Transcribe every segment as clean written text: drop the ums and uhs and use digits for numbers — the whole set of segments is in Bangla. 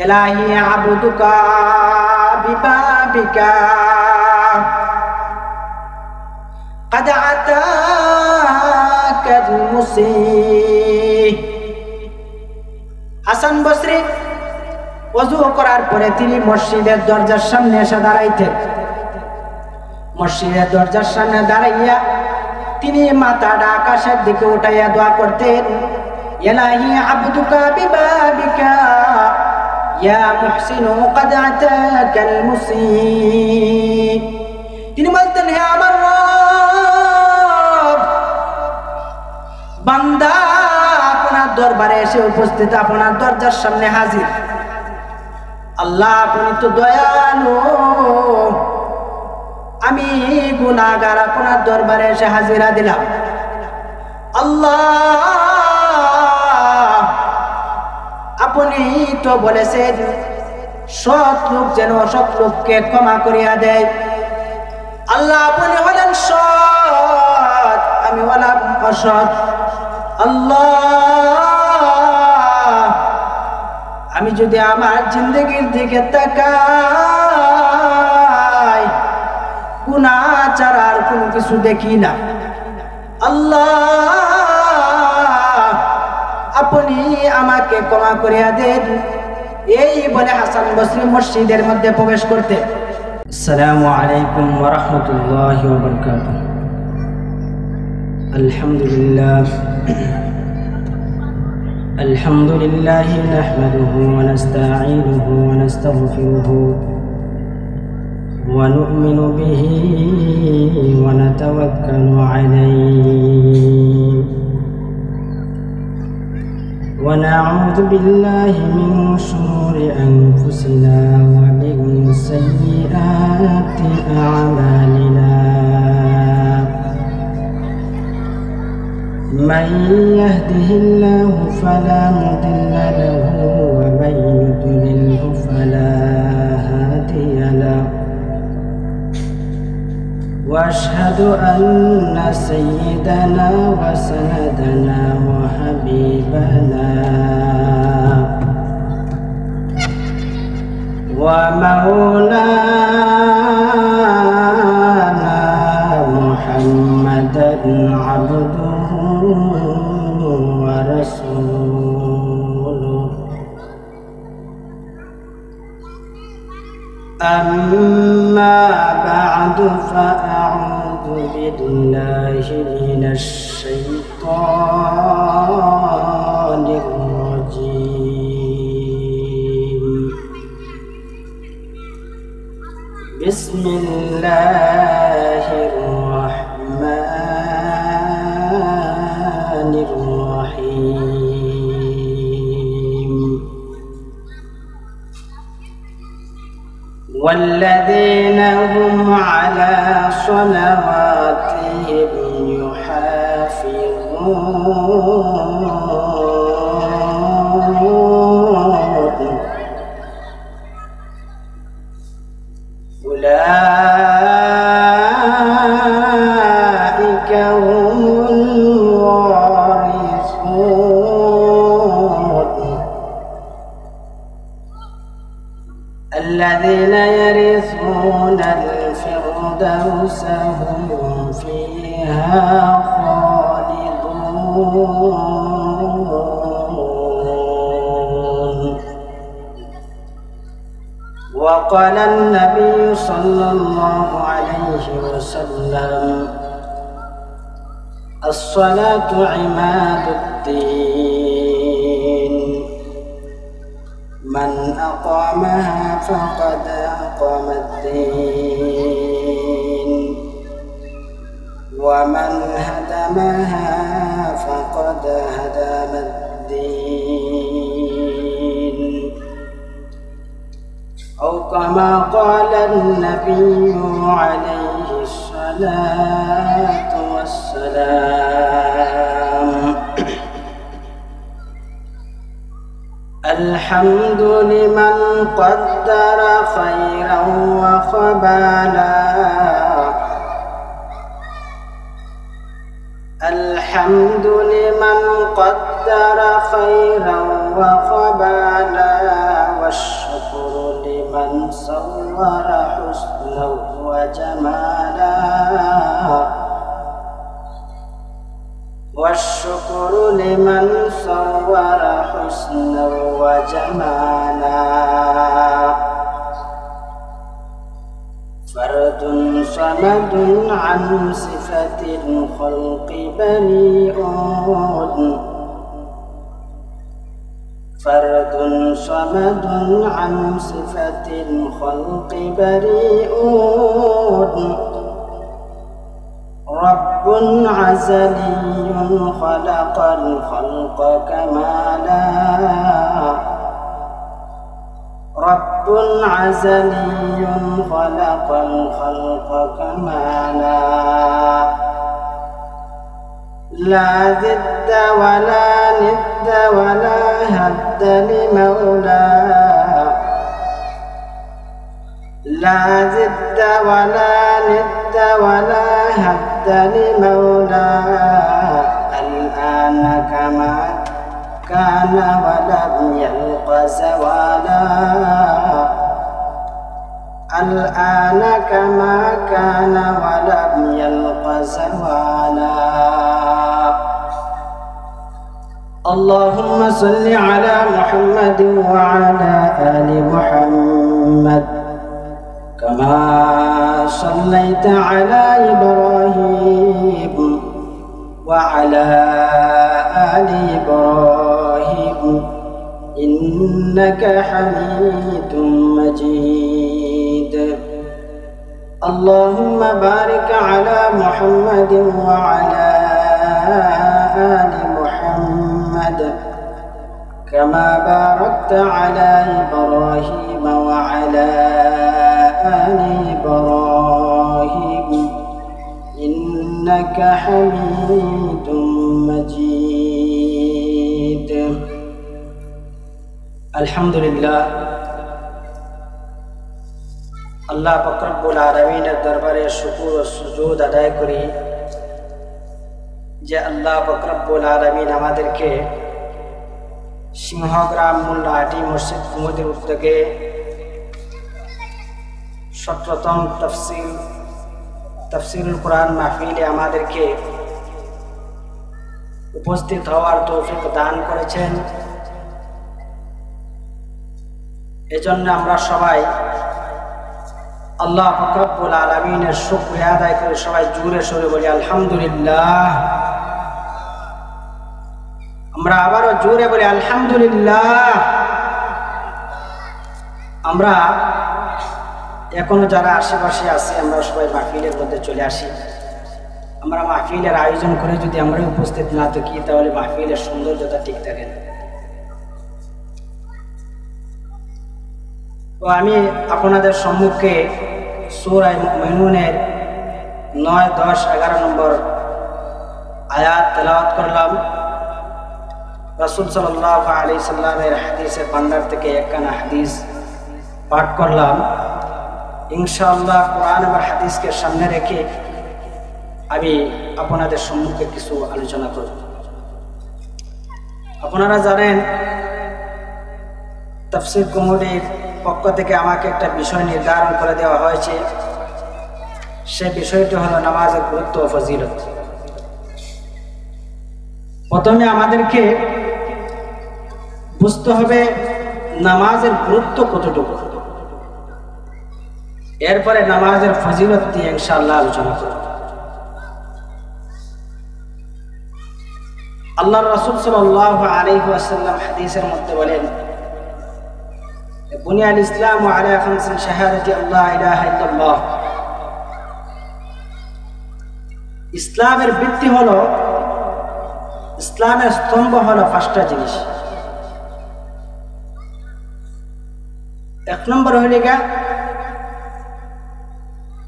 إلهي عبدك ببابك قد أتاك المسيء। হাসান বসরি ওযু করার পরে তিনি মসজিদের দরজার সামনে এসে দাঁড়াইতেন। মসজিদের দরজার সামনে দাঁড়াইয়া তিনি মাথাটা আকাশের দিকে উঠাইয়া দোয়া করতেন, ইলাহি আবদুকা বিবাবিকা ইয়া মুহসিনু ক্বাদ আতাকাল মুসিব। তিনি বলতেন, হে আমার রব, বান্দা আপনার দরবারে এসে উপস্থিত, আপনার দরজার সামনে হাজির। আল্লাহ আপনি তো দয়ালু, আমি গুনাহগার আপনার দরবারে এসে হাজিরা দিলাম। আল্লাহ আপনি তো বলেছেন সৎ লোক যেন অসৎ লোককে ক্ষমা করিয়া দেয়। আল্লাহ আপনি হলেন সৎ, আমি হলাম অসৎ। আল্লাহ আমি যদি আমার জিন্দগির দিকে তাকাই, গুনাহ ছাড়া আর কোনো কিছু দেখি না। আল্লাহ আপনি আমাকে ক্ষমা করিয়া দেন। এই বলে হাসান বসরি মসজিদের মধ্যে প্রবেশ করতেন। আসসালামু আলাইকুম ওয়া রাহমাতুল্লাহি ওয়া বারাকাতুহু। আলহামদুলিল্লাহ আলহামদুলিল্লাহি নাহমাদুহু ওয়া নাস্তাঈনুহু ওয়া নাস্তাগফিরুহু ওয়া নু'মিনু বিহি ওয়া নাতাওয়াক্কালু আলাইহি ওয়া না'উযু বিল্লাহি মিন শুরুরি আনফুসিনা ওয়া মিন সাইয়্যাতি আ'মালিনা। من يهده الله فلا مضل له ومن يضلله فلا هادي له واشهد ان سيدنا وسندنا وحبيبنا ومولانا محمدا عبده ورسوله. أما بعد فأعوذ بالله من الشيطان الرجيم. بسم الله الرحمن الرحيم. والذين هم على صلواتهم يحافظون أولئك هم الذين يرثون الفردوس هم فيها خالدون. وقال النبي صلى الله عليه وسلم الصلاة عماد الدين، من أقامها فقد أقام الدين، ومن هدمها فقد هدم الدين، أو كما قال النبي عليه الصلاة والسلام. الحمد لمن قدر خيرا وخبالا، الحمد لمن قدر خيرا وخبالا، صور حسنا وجمالا والشكر لمن صور حسنا وجمالا فرد صمد عن صفة الخلق بريء فرد صمد عن صفة الخلق بريء رب عزلي خلق الخلق كمالا رب عزلي خلق الخلق كمالا لا ضد ولا ند ولا هد لمولى لا ضد ولا ند ولا هد لمولى الآن كما كان ولم يلق زوالا الآن كما كان ولم يلق زوالا اللهم صل على محمد وعلى آل محمد كما صليت على إبراهيم وعلى آل إبراهيم إنك حميد مجيد اللهم بارك على محمد وعلى آل محمد كما باركت على إبراهيم وعلى آل إبراهيم إنك حميد مجيد الحمد لله আল্লাহ পাক রব্বুল আলামিনের দরবারে শুকর ও সুজুদ আদায় করি যে আল্লাহ পাক রব্বুল আলামিন আমাদেরকে সিংহগ্রাম মোল্লাহাটি মসজিদ কুমুদের উদ্যোগে 17তম তাফসীরুল কোরআন মাহফিলে আমাদেরকে উপস্থিত হওয়ার তৌফিক দান করেছেন। এজন্য আমরা সবাই আল্লাহ পাক রব্বুল আলামিনের শুকরিয়া আদায় করে সবাই জোরে সোরে বলি আলহামদুলিল্লাহ। আমরা আবারও জোরে বলি আলহামদুলিল্লাহ। আমরা এখনো যারা আশেপাশে আছি আমরা সবাই মাহফিলের মধ্যে চলে আসি। আমরা মাহফিলের আয়োজন করে যদি আমরা উপস্থিত না থাকি তাহলে মাহফিলের সৌন্দর্যতা ঠিক থাকে না। তো আমি আপনাদের সম্মুখে সূরা মুমিনুনের 9, 10, 11 নম্বর আয়াত তেলাওয়াত করলাম। রাসূল সাল্লাল্লাহু আলাইহি সাল্লামের হাদিসের ভান্ডার থেকে একখানা হাদিস পাঠ করলাম। ইনশাআল্লাহ কোরআন এবং হাদিসকে সামনে রেখে আমি আপনাদের সম্মুখে কিছু আলোচনা করব। আপনারা জানেন তাফসীর কমিটির পক্ষ থেকে আমাকে একটা বিষয় নির্ধারণ করে দেওয়া হয়েছে। সে বিষয়টি হলো নামাজের গুরুত্ব ও ফজিলত। প্রথমে আমাদেরকে বুঝতে হবে নামাজের গুরুত্ব কতটুকু, এরপরে নামাজের ফজিলত দিয়ে ইনশাআল্লাহ আলোচনা করব। আল্লাহর রাসূল সাল্লাল্লাহু আলাইহি ওয়াসাল্লাম হাদিসের মধ্যে বলেন, বুনিয়াল ইসলামু আলা খামসিন শাহাদাতি আল্লা ইলাহা ইল্লাল্লাহ। ইসলামের ভিত্তি হলো, ইসলামের স্তম্ভ হলো 5টা জিনিস। এক নম্বর হইল গা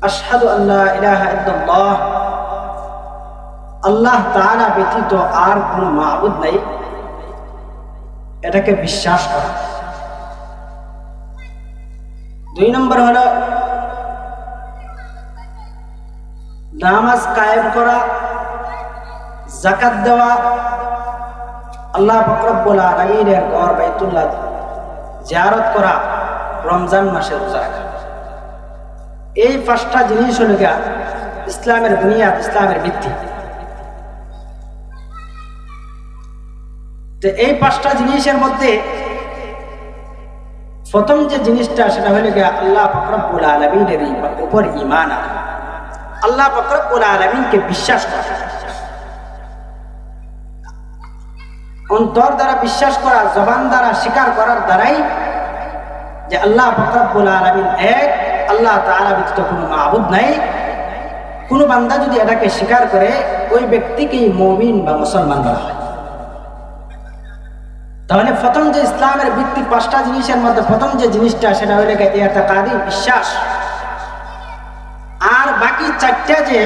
আশহাদু আল্লা ইলাহা ইল্লাল্লাহ, আল্লাহ তাআলা ব্যতীত আর কোনো মাবুদ নাই, এটাকে বিশ্বাস করা। 2 নম্বর হলো নামাজ কায়েম করা, যাকাত দেওয়া, আল্লাহ পাক রব্বুল আলামিনের ঘর বাইতুল্লাহ জিয়ারত করা, রমজান মাসে রোজা রাখা। এই পাঁচটা জিনিস হলো গিয়া ইসলামের বুনিয়াদ, ইসলামের ভিত্তি। তো এই পাঁচটা জিনিসের মধ্যে প্রথম যে জিনিসটা সেটা হলো গিয়া আল্লাহ পাক রব্বুল আলামিনের উপর ঈমান আনা, আল্লাহ পাক রব্বুল আলামিনকে বিশ্বাস করা, অন্তর দ্বারা বিশ্বাস করা, জবান দ্বারা স্বীকার করার দ্বারাই যে আল্লাহ পাক রব্বুল আলামিন এক, আল্লাহ তাআলা ব্যতীত কোনো মাবুদ নাই। কোনো বান্দা যদি এটাকে স্বীকার করে ওই ব্যক্তিকেই মুমিন বা মুসলমান বলা হয়। তাহলে প্রথম যে ইসলামের ভিত্তি পাঁচটা জিনিসের মধ্যে প্রথম যে জিনিসটা সেটা হলো ইতিকাদি, বিশ্বাস। আর বাকি চারটা যে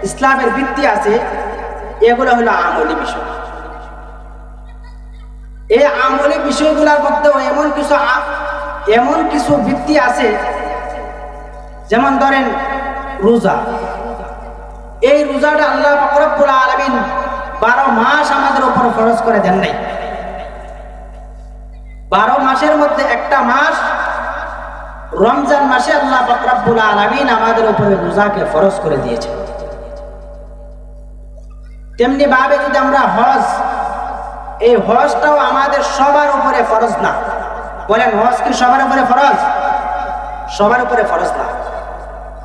ইসলামের ভিত্তি আছে এগুলো হলো আমলি বিষয়। এই আমলি বিষয়গুলোর মধ্যেও এমন কিছু ভিত্তি আছে, যেমন ধরেন রোজা। এই রোজাটা আল্লাহ পাক রব্বুল আলামিন 12 মাস আমাদের উপর ফরজ করে দেন নাই। 12 মাসের মধ্যে একটা মাস রমজান মাসে আল্লাহ পাক রব্বুল আলামিন আমাদের উপরে রোজাকে ফরজ করে দিয়েছে। তেমনি ভাবে যদি আমরা হজ, এই হজটাও আমাদের সবার উপরে ফরজ না। বলেন হজ কি সবার উপরে ফরজ? সবার উপরে ফরজ না।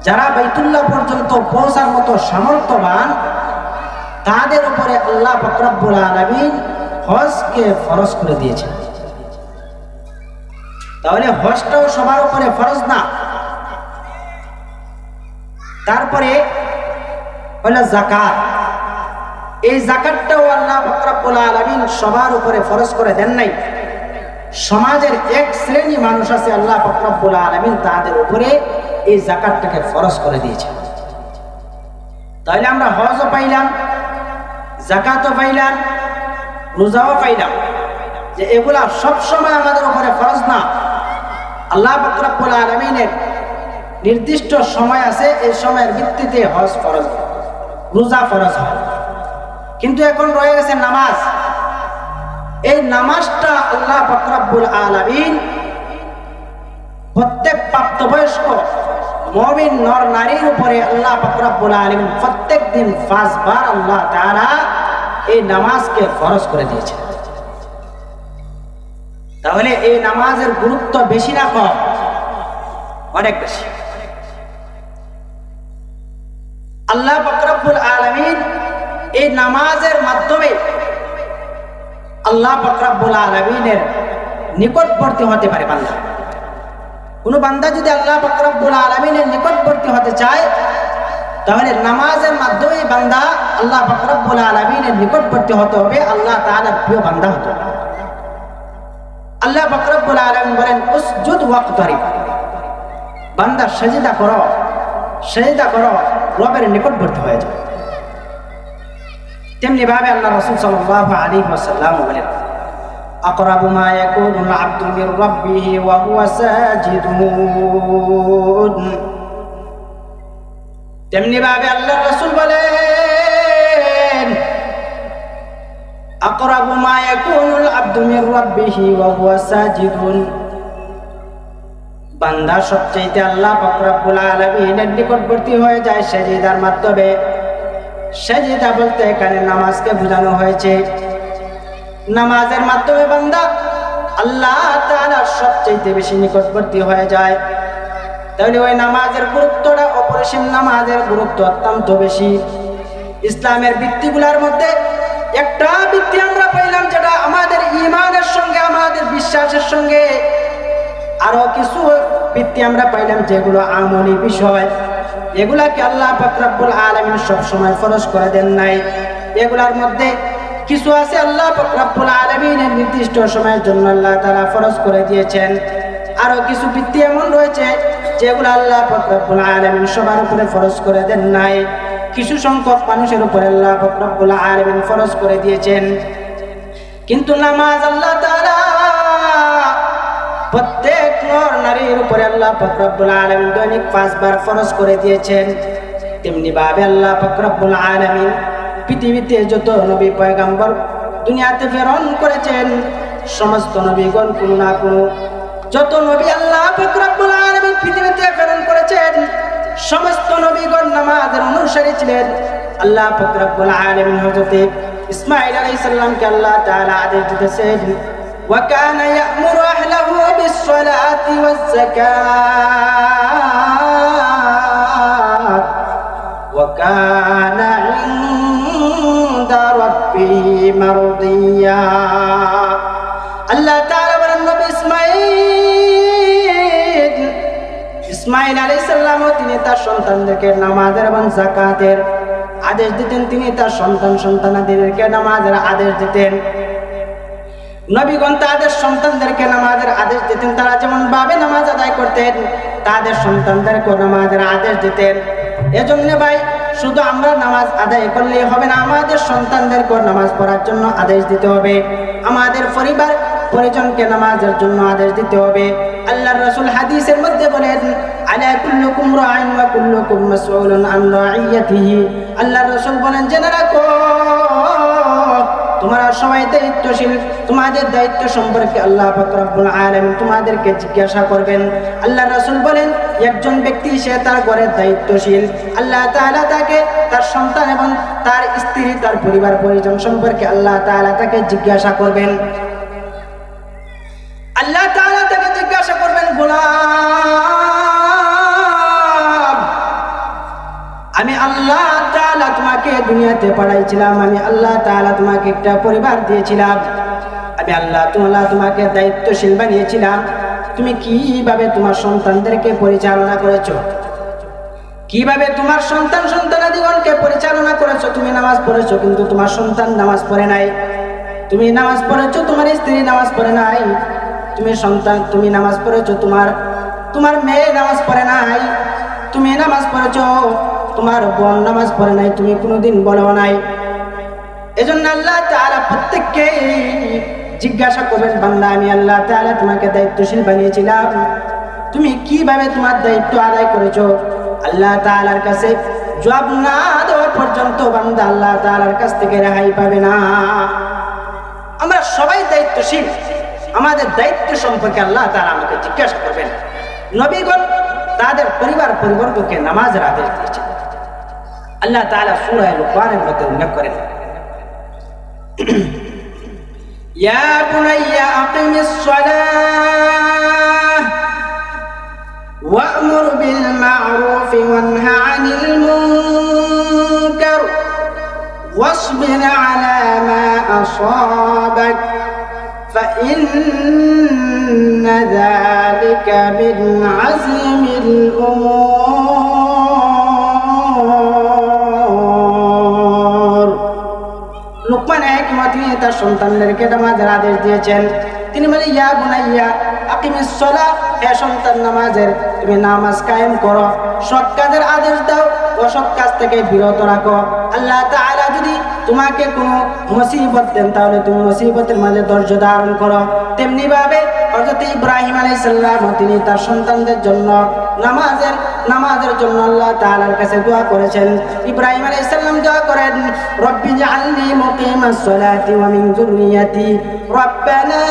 যারা বাইতুল্লাহ পর্যন্ত পৌঁছার মতো সামর্থ্যবান তাদের উপরে আল্লাহ পাক রব্বুল আলামিন হজকে ফরজ করে দিয়েছেন। তাহলে হজটাও সবার উপরে ফরজ না। তারপরে হলো যাকাত। এই যাকাতটাও আল্লাহ পাক রব্বুল আলামিন সবার উপরে ফরজ করে দেন নাই। সমাজের এক শ্রেণী মানুষ আছে আল্লাহ পাক রব্বুল আলামিন তাদের উপরে এই যাকাতটাকে ফরজ করে দিয়েছে। তাহলে আমরা হজও পাইলাম, যাকাতও পাইলাম, রোজাও পাইলাম, যে এগুলা সব সময় আমাদের উপরে ফরজ না। আল্লাহ পাক রব্বুল আলামিনের নির্দিষ্ট সময় আছে, এই সময়ের ভিত্তিতে হজ ফরজ, রোজা ফরজ হয়। কিন্তু এখন রয়ে গেছে নামাজ। এই নামাজটা আল্লাহ পাক রব্বুল আলামিন প্রত্যেক প্রাপ্তবয়স্ক মুমিন নর নারীর উপরে আল্লাহ পাক রব্বুল আলামিন প্রত্যেক দিন 5 বার আল্লাহ তাআলা এই নামাজকে ফরজ করে দিয়েছেন। তাহলে এই নামাজের গুরুত্ব বেশি না কম? অনেক বেশি। আল্লাহ পাক রব্বুল আলামিন এই নামাজের মাধ্যমে আল্লাহ পাক রব্বুল আলামিনের নিকটবর্তী হতে পারে বান্দা। কোন বান্দা যদি আল্লাহ পাক রব্বুল আলামিনের নিকটবর্তী হতে চায় তাহলে নামাজের মাধ্যমে বান্দা আল্লাহ পাক রব্বুল আলামিনের নিকটবর্তী হতে হবে, আল্লাহ তাআলার প্রিয় বান্দা হতে হবে। আল্লাহ পাক রব্বুল আলামিন বলেন উসজুদ ওয়াকতারিব, বান্দা সিজদা করো, সিজদা করো, রবের নিকটবর্তী হয়ে যাও। তেমনি ভাবে আল্লাহ রাসূল সাল্লাল্লাহু আলাইহি ওয়াসাল্লাম বলেন আকরাবু মা ইয়াকুনুল আবদু মির রাব্বিহি ওয়া হুয়া সাজিদুন। তেমনি ভাবে আল্লাহ রাসূল বলেন আকরাবু মা ইয়াকুনুল আবদু মির রাব্বিহি ওয়া হুয়া সাজিদুন, বান্দা সবচেয়ে আল্লাহ পাক রব্বুল আলামিনের নিকটবর্তী হয়ে যায় সিজদার মাধ্যমে। সিজদা বলতে এখানে নামাজকে বোঝানো হয়েছে। নামাজের মাধ্যমে বান্দা আল্লাহ তাআলার সবচেয়ে বেশি নিকটবর্তী হয়ে যায়। তাহলে ওই নামাজের গুরুত্বটা অপরিসীম, নামাজের গুরুত্ব অত্যন্ত বেশি। ইসলামের ভিত্তিগুলোর মধ্যে একটা ভিত্তি আমরা পাইলাম যেটা আমাদের ঈমানের সঙ্গে, আমাদের বিশ্বাসের সঙ্গে আরো কিছু ভিত্তি আমরা পাইলাম যেগুলো আমলি বিষয়। এগুলাকে আল্লাহ পাক রব্বুল আলামিন সব সময় ফরজ করে দেন নাই। এগুলার মধ্যে কিছু আছে আল্লাহ পাক রব্বুল আলামিনের নির্দিষ্ট সময়ের জন্য আল্লাহ তাআলা ফরজ করে দিয়েছেন। আরো কিছু ভিত্তি এমন রয়েছে যেগুলো আল্লাহ পাক রব্বুল আলামিন সবার উপরে ফরজ করে দেন নাই, কিছু সংখ্যক মানুষের উপরে আল্লাহ পাক রব্বুল আলামিন ফরজ করে দিয়েছেন। কিন্তু নামাজ আল্লাহ তাআলা প্রত্যেক নর নারীর উপরে আল্লাহ পাক রব্বুল আলামিন দৈনিক 5 বার ফরজ করে দিয়েছেন। তেমনি ভাবে আল্লাহ পাক রব্বুল আলামিন পৃথিবীতে যত নবী পয়গম্বর দুনিয়াতে প্রেরণ করেছেন, সমস্ত নবীগণ কোনো না কোনো, যত নবী আল্লাহ পাক রব্বুল আলামিন পৃথিবীতে প্রেরণ করেছেন সমস্ত নবীগণ নামাজের অনুসারী ছিলেন। আল্লাহ পাক রব্বুল আলামিন হযরত ইসমাঈল আলাইহিস সালামকে আল্লাহ তাআলা আদেশ দিতেছেন, ওয়া কানা ইয়া'মুরু আহলাহু বিস-সালাতি ওয়াজ-যাকাত ওয়া কানা 'ইনদা রাব্বিহি মারদিয়া। আল্লাহ তাআলা বলেন, নবী ইসমাঈল আলাইহিস সালাম তিনি তার সন্তানদেরকে নামাজের এবং যাকাতের আদেশ দিতেন। তিনি তার সন্তানাদিদেরকে নামাজের আদেশ দিতেন। নবীগণ তাদের সন্তানদেরকে নামাজের আদেশ দিতেন। তারা যেমন ভাবে নামাজ আদায় করতেন, তাদের সন্তানদেরকে নামাজের আদেশ দিতেন। এজন্য ভাই, শুধু আমরা নামাজ আদায় করলেই হবে না, আমাদের সন্তানদেরকে নামাজ পড়ার জন্য আদেশ দিতে হবে। আমাদের পরিজনকে নামাজের জন্য আদেশ দিতে হবে। আল্লাহর রাসূল হাদিসের মধ্যে বলেন, আলা কুল্লুকুম রাঈন ওয়া কুল্লুকুম মাসউলুন আন রাঈয়াতিহি। আল্লাহর রাসূল বলেন, জেনে রাখো তোমরা সবাই দায়িত্বশীল। তোমাদের দায়িত্ব সম্পর্কে আল্লাহ পাক রব্বুল আলামিন তোমাদেরকে জিজ্ঞাসা করবেন। আল্লাহর রাসূল বলেন, একজন ব্যক্তি সে তার ঘরের দায়িত্বশীল। আল্লাহ তাআলা তাকে তার সন্তান এবং তার স্ত্রী, তার পরিবার পরিজন সম্পর্কে আল্লাহ তাআলা তাকে জিজ্ঞাসা করবেন। আল্লাহ তাআলা তাকে জিজ্ঞাসা করবেন, গোলাম, আমি আল্লাহ তাআলা তোমাকে দুনিয়াতে পাঠাইছিলাম, আমি আল্লাহ তাআলা তোমাকে একটা পরিবার দিয়েছিলাম, আমি আল্লাহ তাআলা তোমাকে দায়িত্বশীল বানিয়েছিলাম। তুমি কিভাবে তোমার সন্তানদেরকে পরিচালনা করেছো? কিভাবে তোমার সন্তানাদিগণকে পরিচালনা করেছো? তুমি নামাজ পড়েছো কিন্তু তোমার সন্তান নামাজ পড়ে নাই। তুমি নামাজ পড়েছো, তোমার স্ত্রী নামাজ পড়ে নাই। তুমি নামাজ পড়েছো, তোমার মেয়ে নামাজ পড়ে নাই। তুমি নামাজ পড়েছো, তোমার বোন নামাজ পড়ে নাই, তুমি কোনোদিন বলো নাই। এজন্য আল্লাহ তাআলা প্রত্যেককে জিজ্ঞাসা করবেন, বান্দা আমি আল্লাহ তাআলা তোমাকে দায়িত্বশীল বানিয়েছিলাম, তুমি কিভাবে তোমার দায়িত্ব আদায় করেছো? আল্লাহ তাআলার কাছে জবাব না দেওয়া পর্যন্ত বান্দা আল্লাহ তাআলার কাছ থেকে রেহাই পাবে না। আমরা সবাই দায়িত্বশীল। আমাদের দায়িত্ব সম্পর্কে আল্লাহ তাআলা আমাকে জিজ্ঞাসা করবেন। নবীগণ তাদের পরিবর্গকে নামাজের আদেশ দিয়েছেন। আল্লাহ তাআলা সূরা লুকমানের মধ্যে উল্লেখ করেন, ইয়া বুনাইয়া আকিমিস সালাহ ওয়া'মুর বিল মা'রুফ ওয়ানহা আনিল মুনকার ওয়াসবির আলা মা আসাবাক فإن ذلك من عزم الأمور। লুকমান হিকমত নিয়ে তার সন্তানদেরকে নামাজের আদেশ দিয়েছেন। তিনি বলেন, ইয়া বুনাইয়া আকিমিস সালাহ, হে সন্তান নামাজের তুমি নামাজ কায়েম করো, সৎ কাজের আদেশ দাও, অসৎ কাজ থেকে বিরত রাখো। আল্লাহ তাআলা যদি তোমাকে কোনো মুসিবত দেন তাহলে তুমি মুসিবতের মাঝে ধৈর্য ধারণ করো। তেমনি ভাবে হযরত ইব্রাহিম আলাইহিস সালাম তিনি তার সন্তানদের জন্য নামাজের জন্য আল্লাহ তাআলার কাছে দোয়া করেছেন। ইব্রাহিম আলাইহিস সালাম দোয়া করেন, রব্বি জাআলনি মুকিমাস সালাতি ওয়া মিন যুররিয়াতি রব্বানা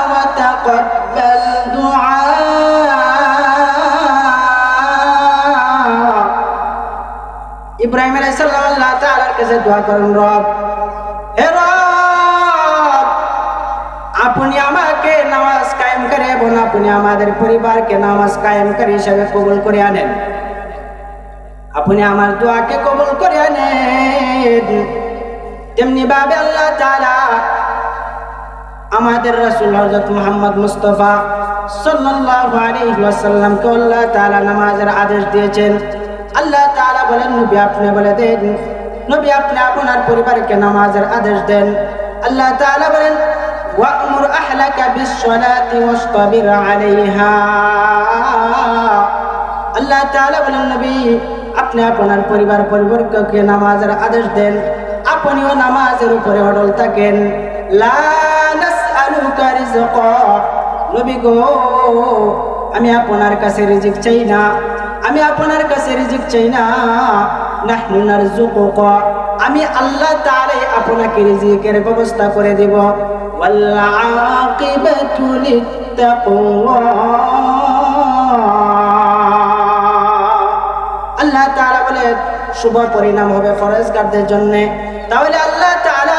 ওয়া তাকাব্বাল দুআ। ইব্রাহিম আলাইহিস সালাম আল্লাহ তাআলার কাছে দোয়া করেন, রব, হে রব, আপনি আমাকে নামাজ কায়েমকারী এবং আপনি আমাদের পরিবারকে নামাজ কায়েমকারী হিসেবে কবুল করে আনেন। আপনি আমার দোয়াকে কবুল করে আনেন। তেমনি ভাবে আল্লাহ তাআলা আমাদের রাসূল হযরত মুহাম্মদ মুস্তাফা সাল্লাল্লাহু আলাইহি ওয়াসাল্লামকে আল্লাহ তাআলা নামাজের আদেশ দিয়েছেন। আল্লাহ তাআলা বলেন, নবী আপনি বলে দেন, নবী আপনি আপনার পরিবারকে নামাজের আদেশ দেন। আল্লাহ তাআলা বলেন, ওয়া'মুর আহলাকা বিস-সালাতি ওয়াসতাবির আলাইহা। আল্লাহ তাআলা বলেন, নবী আপনি আপনার পরিবারকে নামাজের আদেশ দেন, আপনিও নামাজের উপরে অটল থাকেন। লা নাসআলুকা রিজকা, নবী গো আমি আপনার কাছে রিজিক চাই না, আমি আপনার কাছে রিজিক চাই না। নাহনু নারযুকুকা, আমি আল্লাহ তাআলাই আপনাকে রিজিকের ব্যবস্থা করে দেব। ওয়াল আকিবাতু লিত্তাকওয়া, শুভ পরিণাম হবে ফরেজগারদের জন্য। তাহলে আল্লাহ তাআলা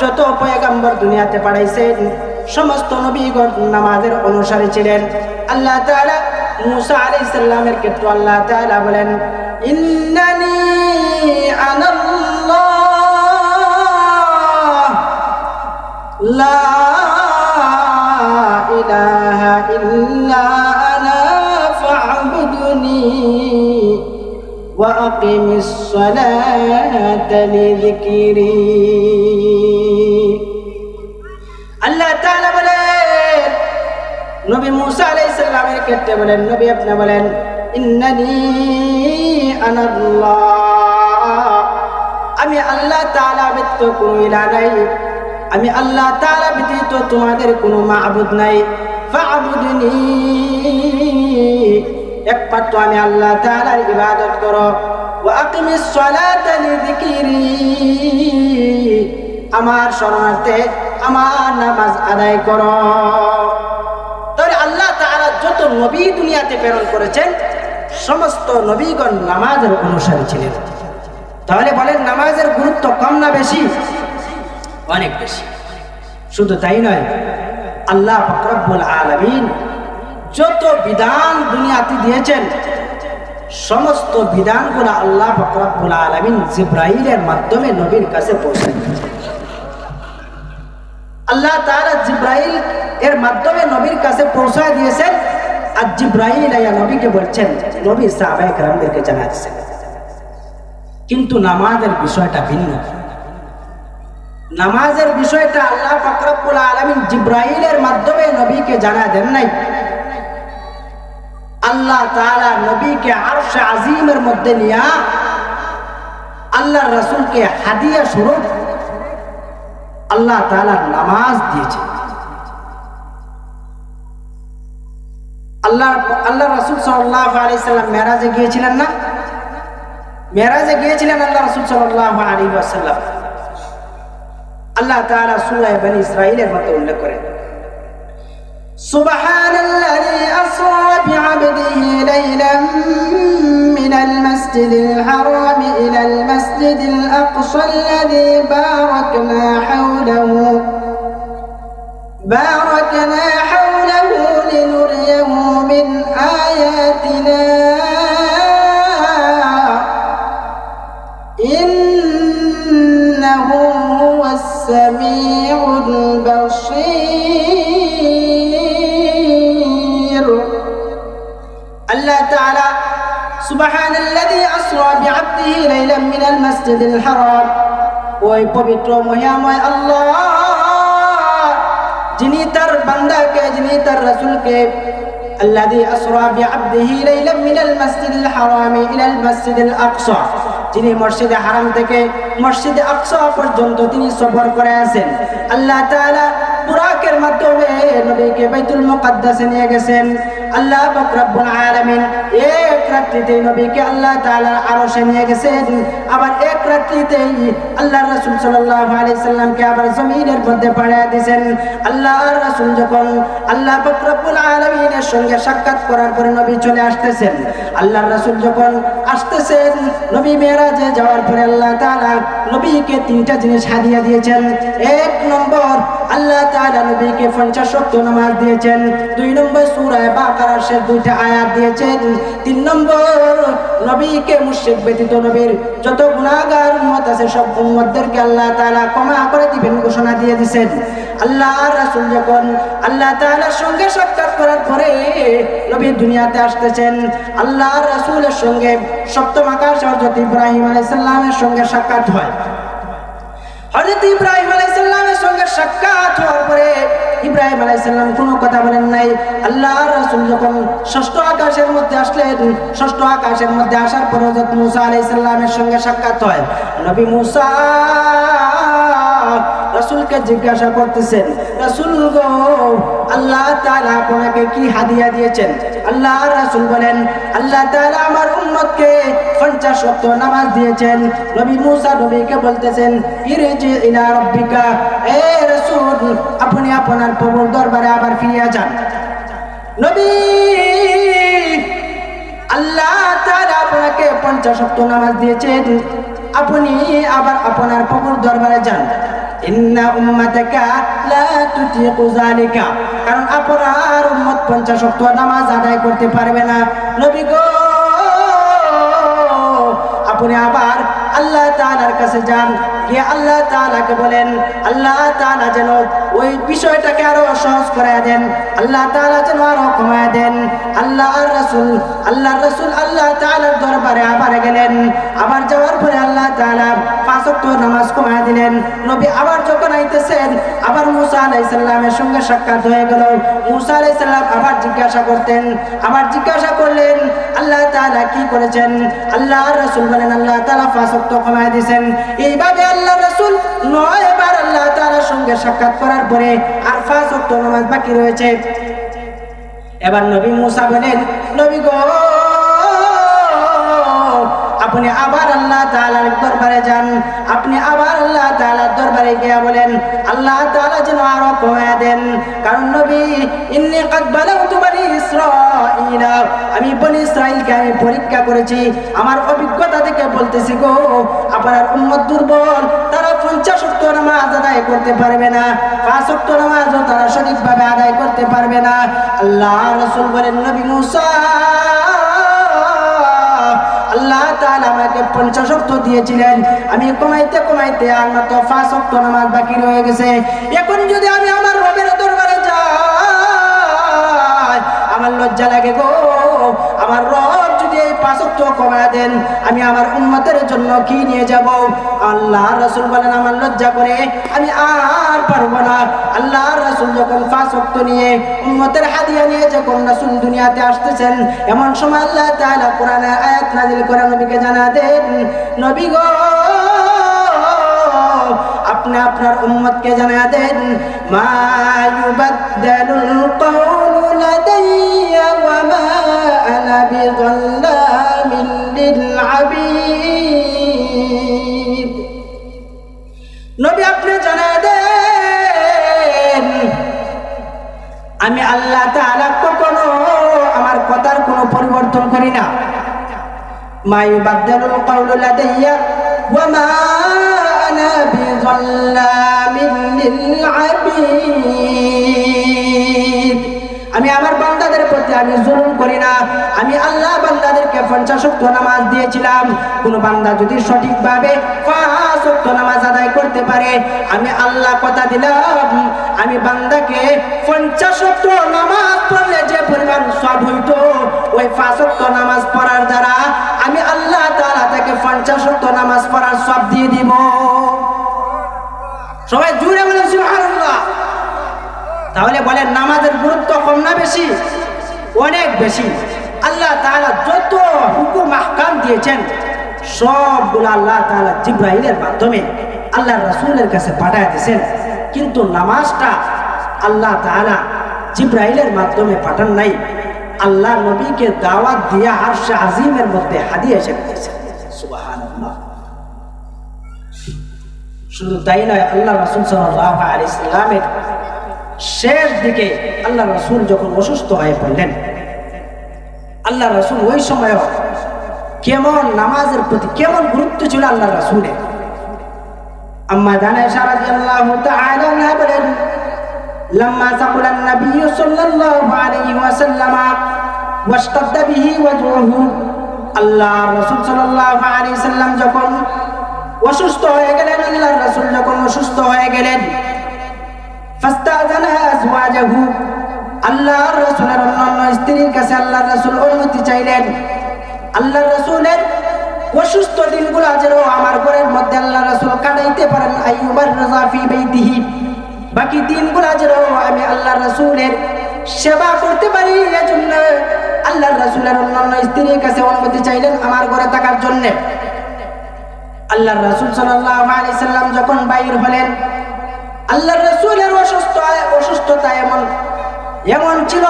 যত পয়গম্বর দুনিয়াতে পাঠাইছেন সমস্ত নবীগণ নামাজের অনুসারী ছিলেন। আল্লাহ তাআলা মুসা আলাইহিস সালামের ক্ষেত্রে আল্লাহ তাআলা বলেন, ইন্নানি আনাল্লাহ লা ইলাহা ইল্লা আনা ফা'বুদনি ওয়া আকিমিস সালাতা লিযিকরি। আল্লাহ তাআলা বলেন, নবী মুসা আলাইহিস সালামের ক্ষেত্রে বলেন, নবী আপনি বলেন, ইন্নানি আনাল্লাহ, আমি আল্লাহ তাআলা ব্যতীত কোনো ইলাহ নাই, আমি আল্লাহ তাআলা ব্যতীত তোমাদের কোনো মাবুদ নাই। ফা'বুদনি, একমাত্র আমি আল্লাহ তাআলার ইবাদত করো। ওয়া আকিমিস সালাতা লিযিকরি, আমার শরণার্থে আমার নামাজ আদায় করো। তাহলে আল্লাহ তাআলা যত নবী দুনিয়াতে প্রেরণ করেছেন সমস্ত নবীগণ নামাজের অনুসারী ছিলেন। তাহলে বলেন নামাজের গুরুত্ব কম না বেশি? অনেক বেশি। শুধু তাই নয়, আল্লাহ পাক রব্বুল আলামিন যত বিধান দুনিয়াতে দিয়েছেন সমস্ত বিধানগুলো আল্লাহ পাক রব্বুল আলামিন জিবরাইলের মাধ্যমে নবীর কাছে পৌঁছে দিয়েছেন। আল্লাহ তাআলা জিবরাইল এর মাধ্যমে নবীর কাছে পৌঁছায় দিয়েছেন, আর জিবরাইল আয়া নবীকে বলছেন, নবী সাহাবায়ে কেরামদেরকে জানাচ্ছেন। কিন্তু নামাজের বিষয়টা ভিন্ন। নামাজের বিষয়টা আল্লাহ পাক রব্বুল আলামিন জিবরাইলের মাধ্যমে নবীকে জানায় দেন নাই। আল্লাহ তাআলা নবীকে আরশে আজিমের মধ্যে নিয়ে আল্লাহর রাসূলকে হাদিয়া স্বরূপ আল্লাহ তাআলা নামাজ দিয়েছেন। আল্লাহ রাসূল সাল্লাল্লাহু আলাইহি সাল্লাম মেরাজে গিয়েছিলেন না? মেরাজে গিয়েছিলেন আল্লাহ রাসূল সাল্লাল্লাহু আলাইহি ওয়াসাল্লাম। আল্লাহ তাআলা সূরা বনী ইসরাঈলের মধ্যে উল্লেখ করেন, সুবহানাল্লাযী আসরা বি'আবদিহি লাইলাম মিনাল মাসজিদিল হারাম ইলাল মাসজিদিল আকসাল্লাযী বারাকনা হাওলাহু লিনুরিয়াহু মিন আয়াতিনা ইন্নাহু হুয়াস সামিউল বাসীর। আল্লাহ তাআলা সুবহানাল্লাযী আসরা বি'আবদিহি লাইলাম মিনাল মাসজিদিল হারাম, ওই পবিত্র মহিমাময় আল্লাহ যিনি তার বান্দাকে, যিনি তার রাসূলকে, আল্লাযী আসরা বি'আবদিহি লাইলাম মিনাল মাসজিদিল হারাম ইলাল মাসজিদিল আকসা, যিনি মসজিদে হারাম থেকে মসজিদে আকসা পর্যন্ত তিনি সফর করে আছেন। আল্লাহ তাআলা বুরাকের মাধ্যমে নবীকে বাইতুল মুকাদ্দাসে নিয়ে গেছেন। আল্লাহ পাক রব্বুল আলামিন এক রাত্রিতে নবীকে আল্লাহ তাআলা আরশে নিয়ে গেছেন, আবার এক রাত্রিতেই আল্লাহর রাসূল সাল্লাল্লাহু আলাইহি সাল্লামকে আবার জমিনের মধ্যে পাঠিয়ে দিয়েছেন। আল্লাহর রাসূল যখন আল্লাহ পাক রব্বুল আলামিনের সঙ্গে সাক্ষাৎ করার পরে নবী চলে আসতেছেন, আল্লাহর রাসূল যখন আসতেছেন, নবী মেরাজে যাওয়ার পরে আল্লাহ তাআলা নবীকে তিনটা জিনিস হাদিয়া দিয়েছেন। এক নম্বর, আল্লাহ তাআলা নবীকে 50 ওয়াক্ত নামাজ দিয়েছেন। 2 নম্বর, সূরা বাকারার শেষ 2টা আয়াত দিয়েছেন। 3 নম্বর, নবীকে মুশরিক ব্যতীত নবীর যত গুনাহগার উম্মত আছে সব উম্মতদেরকে আল্লাহ তাআলা ক্ষমা করে দিবেন ঘোষণা দিয়ে দিয়েছেন। আল্লাহর রাসূল যখন আল্লাহ তাআলার সঙ্গে সাক্ষাৎ করার পরে নবী দুনিয়াতে আসতেছেন, আল্লাহর রাসূলের সঙ্গে সপ্তম আকাশ হযরত ইব্রাহিম আলাইহিস সালামের সঙ্গে সাক্ষাৎ হয়। হযরত ইব্রাহিম আলাইহিস সালামের সঙ্গে সাক্ষাৎ হওয়ার পরে ইব্রাহিম আলাইহিস সালাম কোনো কথা বলেন নাই। আল্লাহর রাসূল যখন ষষ্ঠ আকাশের মধ্যে আসলেন, ষষ্ঠ আকাশের মধ্যে আসার পর হযরত মুসা আলাইহিস সালামের সঙ্গে সাক্ষাৎ হয়। নবী মুসা রাসূলকে জিজ্ঞাসা করতেছেন, রাসূল গো, আল্লাহ তাআলা আপনাকে কি হাদিয়া দিয়েছেন? আল্লাহর রাসূল বলেন, আল্লাহ তাআলা আমার উম্মতকে 50 ওয়াক্ত নামাজ দিয়েছেন। নবী মুসা নবীকে বলতেছেন, ইরজি ইলা রাব্বিকা, এ রাসূল আপনি আপনার প্রভুর দরবারে আবার ফিরে যান। নবী, আল্লাহ তাআলা আপনাকে 50 ওয়াক্ত নামাজ দিয়েছেন, আপনি আবার আপনার প্রভুর দরবারে যান। ইন্না উম্মাতাকা লা তুতিকু যালিকা, কারণ আপনার উম্মত 50 ওয়াক্ত নামাজ আদায় করতে পারবে না। নবী গো, আপনি আবার আল্লাহ তাআলার কাছে যান, গিয়ে আল্লাহ তাআলাকে বলেন, আল্লাহ তাআলা যেন ওই বিষয়টাকে আরো সহজ করে দেন, আল্লাহ তাআলা যেন আরো কমায় দেন। আল্লাহর রাসূল আল্লাহ তাআলার দরবারে আবার গেলেন। আবার যাওয়ার পরে আল্লাহ তাআলা 5 ওয়াক্ত নামাজ কমায় দিলেন। নবী আবার যখন আইতেছেন, আবার মুসা আলাইহিস সালামের সঙ্গে সাক্ষাৎ হয়ে গেল। মুসা আলাইহিস সালাম আবার জিজ্ঞাসা করলেন আল্লাহ তাআলা কি করেছেন? আল্লাহর রাসূল বলেন, আল্লাহ তাআলা 5 ওয়াক্ত কমায় দিয়েছেন। এইভাবে আল্লাহর রাসূল 9 বার আল্লাহ তাআলার সঙ্গে সাক্ষাৎ করার পরে আর 5 ওয়াক্ত নামাজ বাকি রয়েছে। এবার নবী মুসা বলেন, নবী গো, আপনি আবার আল্লাহ তাআলার দরবারে যান। আপনি আবার আল্লাহ তাআলার দরবারে গিয়ে বলেন, আল্লাহ তাআলা যেন আরো কমায় দেন। কারণ নবী, ইন্নী কাদ বালাগতু বনি ইসরাঈলা, আমি বনি ইসরাঈলকে আমি পরীক্ষা করেছি। আমার অভিজ্ঞতা থেকে বলতেছি গো, আপনার উম্মত দুর্বল, তারা 50 ওয়াক্ত নামাজ আদায় করতে পারবে না, 5 ওয়াক্ত নামাজও তারা সঠিকভাবে আদায় করতে পারবে না। আল্লাহ রাসূল বলেন, নবী মুসা, আল্লাহ তাআলা আমাকে 50 ওয়াক্ত দিয়েছিলেন, আমি কমাইতে আর মাত্র 5 ওয়াক্ত নামাজ বাকি রয়ে গেছে। এখন যদি আমি আমার রবের দরবারে যাই, আমার লজ্জা লাগে গো। আমার রব যদি এই 5 ওয়াক্ত কমায় দেন, আমি আমার উম্মতের জন্য কি নিয়ে যাব? আল্লাহ রাসূল বলেন, আমার লজ্জা করে, আমি আর পারবো না। আল্লাহ রাসূল যখন 5 ওয়াক্ত নিয়ে উম্মতের হাদিয়া নিয়ে যখন রাসূল দুনিয়াতে আসতেছেন, এমন সময় আল্লাহ তাআলা কোরআনে আয়াত নাযিল করে নবীকে জানা দেন, নবী গো, আপনি আপনার উম্মতকে জানা দেন, মা ইউবাদদালুল কওলু লাদাইয়া ওয়া মা আনা বিযাল্লামিন লিল আবিদ। নবী আপনি জানা দেন, আমি আল্লাহ তাআলা কখনো আমার কথার কোনো পরিবর্তন করি না। মা ইউবাদদালুল কওলু লাদাইয়া ওয়া মা আনা বিযাল্লামিন লিল আবিদ। আমি আমার বান্দাদের প্রতি আমি জুলুম করি না। আমি আল্লাহ বান্দাদেরকে 50 ওয়াক্ত নামাজ দিয়েছিলাম। কোন বান্দা যদি সঠিকভাবে 5 ওয়াক্ত নামাজ আদায় করতে পারে, আমি আল্লাহ কথা দিলাম, আমি বান্দাকে 50 ওয়াক্ত নামাজ পড়লে যে পরিমাণ সওয়াব হইতো, ওই 5 ওয়াক্ত নামাজ পড়ার দ্বারা আমি আল্লাহ তাআলা তাকে 50 ওয়াক্ত নামাজ পড়ার সওয়াব দিয়ে দিব। সবাই জোরে বলেন সুবহানাল্লাহ। তাহলে বলেন, নামাজের গুরুত্ব কম না বেশি? অনেক বেশি। আল্লাহ তাআলা যত হুকুম আহকাম দিয়েছেন, সবগুলো আল্লাহ তাআলা জিবরাইলের মাধ্যমে আল্লাহর রাসূলের কাছে পাঠিয়ে দিয়েছেন। কিন্তু নামাজটা আল্লাহ তাআলা জিবরাইলের মাধ্যমে পাঠান নাই, আল্লাহ নবীকে দাওয়াত দিয়ে আরশে আজিমের মধ্যে হাদিয়া হিসেবে দিয়েছেন। সুবহানাল্লাহ। শুধু তাই নয়, আল্লাহ রাসূল সাল্লাল্লাহু আলাইহি সাল্লামের শেষ দিকে আল্লাহ রাসূল যখন অসুস্থ হয়ে পড়লেন, আল্লাহ রাসূল ওই সময় কেমন নামাজের প্রতি কেমন গুরুত্ব ছিল আল্লাহ রাসূলের। আম্মা আয়েশা রাদিয়াল্লাহু তাআলা আনহা বলেন, লাম্মা সাকুলান নবী সাল্লাল্লাহু আলাইহি ওয়াসাল্লাম ওয়াশতাদ্দা বিহি ওয়াজহুহু, আল্লাহ রাসূল সাল্লাল্লাহু আলাইহি সাল্লাম যখন অসুস্থ হয়ে গেলেন, আল্লাহ রাসূল যখন অসুস্থ হয়ে গেলেন, ফাস্তাযানা আজওয়াজাহু, আল্লাহর রাসূলের অন্যান্য স্ত্রীর কাছে আল্লাহর রাসূল অনুমতি চাইলেন। আল্লাহর রাসূলের অসুস্থ দিনগুলো যেন আমার ঘরের মধ্যে আল্লাহ রাসূল কাটাইতে পারেন, আইয়ুবার রাজা ফি বাইতিহি, বাকি দিনগুলো যেন আমি আল্লাহর রাসূলের সেবা করতে পারি, এজন্য আল্লাহর রাসূলের অন্যান্য স্ত্রীর কাছে অনুমতি চাইলেন আমার ঘরে থাকার জন্য। আল্লাহর রাসূল সাল্লাল্লাহু আলাইহি সাল্লাম যখন বাইর হলেন, আল্লাহর রাসূলের অসুস্থতা এমন ছিল,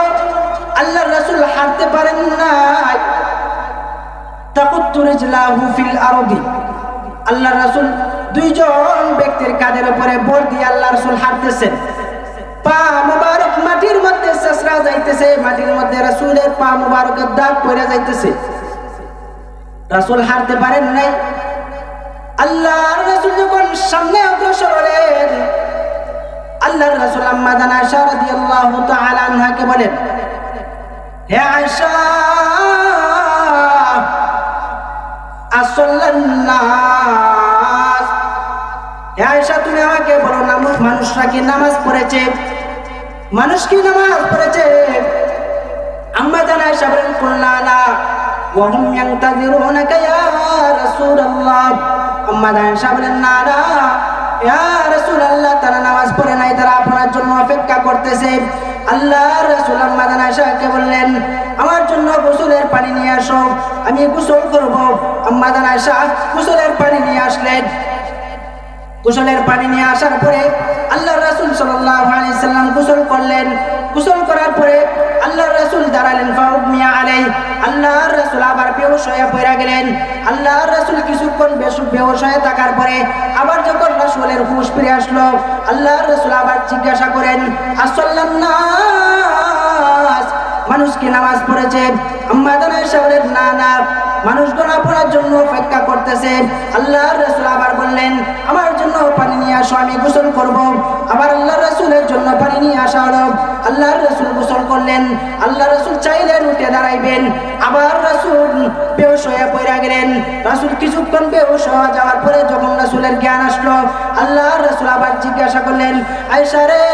আল্লাহর রাসূল হাঁটতে পারেন না। তাকুত্তু রিজলাহু ফিল আরদি, আল্লাহর রাসূল দুইজন ব্যক্তির কাঁধের উপরে ভর দিয়ে আল্লাহর রাসূল হাঁটতেছেন। পা মুবারক মাটির মধ্যে ছেঁচড়া যাইতেছে, মাটির মধ্যে রাসূলের পা মুবারকের দাগ পড়ে যাইতেছে। রাসূল হারতে পারেন নাই। আল্লাহর রাসূল যখন সামনে অগ্রসর হলেন, আল্লাহর রাসূল আম্মা জান আয়েশা রাদিয়াল্লাহু তাআলা আনহাকে বলেন, হে আয়েশা, আসল্লান নাস, হে আয়েশা তুমি আমাকে বলো না, মানুষরা কি নামাজ পড়েছে? মানুষ কি নামাজ পড়েছে? আম্মা জান আয়েশা বলেন, কুলনা লা ওয়া হুম ইয়ানতাযিরুনাকা ইয়া রাসূলুল্লাহ। আম্মা জান আয়েশা বলেন, না না ইয়া রাসূলুল্লাহ, তারা নামাজ পড়ে নাই, তারা আপনার জন্য অপেক্ষা করতেছে। আল্লাহর রাসূল আম্মা জান আয়েশাকে বললেন, আমার জন্য গোসলের পানি নিয়ে আসো, আমি গোসল করব। আম্মা জান আয়েশা গোসলের পানি নিয়ে আসলেন। গোসলের পানি নিয়ে আসার পরে আল্লাহর রাসূল সাল্লাল্লাহু আলাইহি সাল্লাম গোসল করলেন। গোসল করার পরে আল্লাহর রাসূল দাঁড়ালেন, ফাউমিয়া আলাই, আল্লাহর রাসূল আবার বেহুশ হয়ে পড়ে গেলেন। আল্লাহর রাসূল কিছুক্ষণ বেহুশ হয়ে থাকার পরে আবার যখন রাসূলের হুঁশ ফিরে আসলো, আল্লাহর রাসূল আবার জিজ্ঞাসা করেন, আসল্লান নাস, মানুষ কি নামাজ পড়েছে? আম্মা জান আয়েশা বলেন, না না, মানুষগণ আপনার জন্য অপেক্ষা করতেছে। আল্লাহর রাসূল আবার বললেন, আমার জন্য পানি নিয়ে আসো, আমি গোসল করব। আবার আল্লাহর রাসূলের জন্য পানি নিয়ে আসা হলো। আল্লাহর রাসূল গোসল করলেন। আল্লাহর রাসূল চাইলেন উঠে দাঁড়াইবেন, আবার রাসূল বেহুশ হয়ে পড়ে গেলেন। রাসূল কিছুক্ষণ বেহুশ হয়ে যাওয়ার পরে যখন রাসূলের জ্ঞান আসলো, আল্লাহর রাসূল আবার জিজ্ঞাসা করলেন, আয়েশা রে,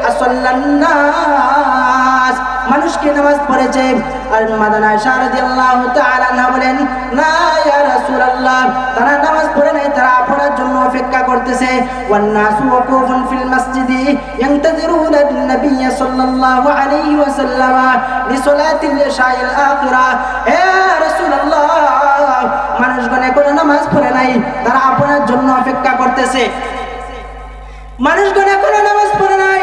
আসল্লান নাস, মানুষ কি নামাজ পড়েছে? আর আম্মা জান আয়েশা রাদিয়াল্লাহু তাআলা আনহা বলেন, না ইয়া রাসূলুল্লাহ, তারা নামাজ পড়ে নাই, তারা আপনার জন্য অপেক্ষা করতেছে। ওয়ান নাসু ওয়াকুফুন ফিল মাসজিদি ইয়ানতাযিরুনা আন-নাবিয়্য সাল্লাল্লাহু আলাইহি ওয়াসাল্লাম লিসালাতিল ইশাইল আখিরা। হে রাসূলুল্লাহ, মানুষগণ এখনো নামাজ পড়ে নাই, তারা আপনার জন্য অপেক্ষা করতেছে। মানুষগণ এখনো নামাজ পড়ে নাই,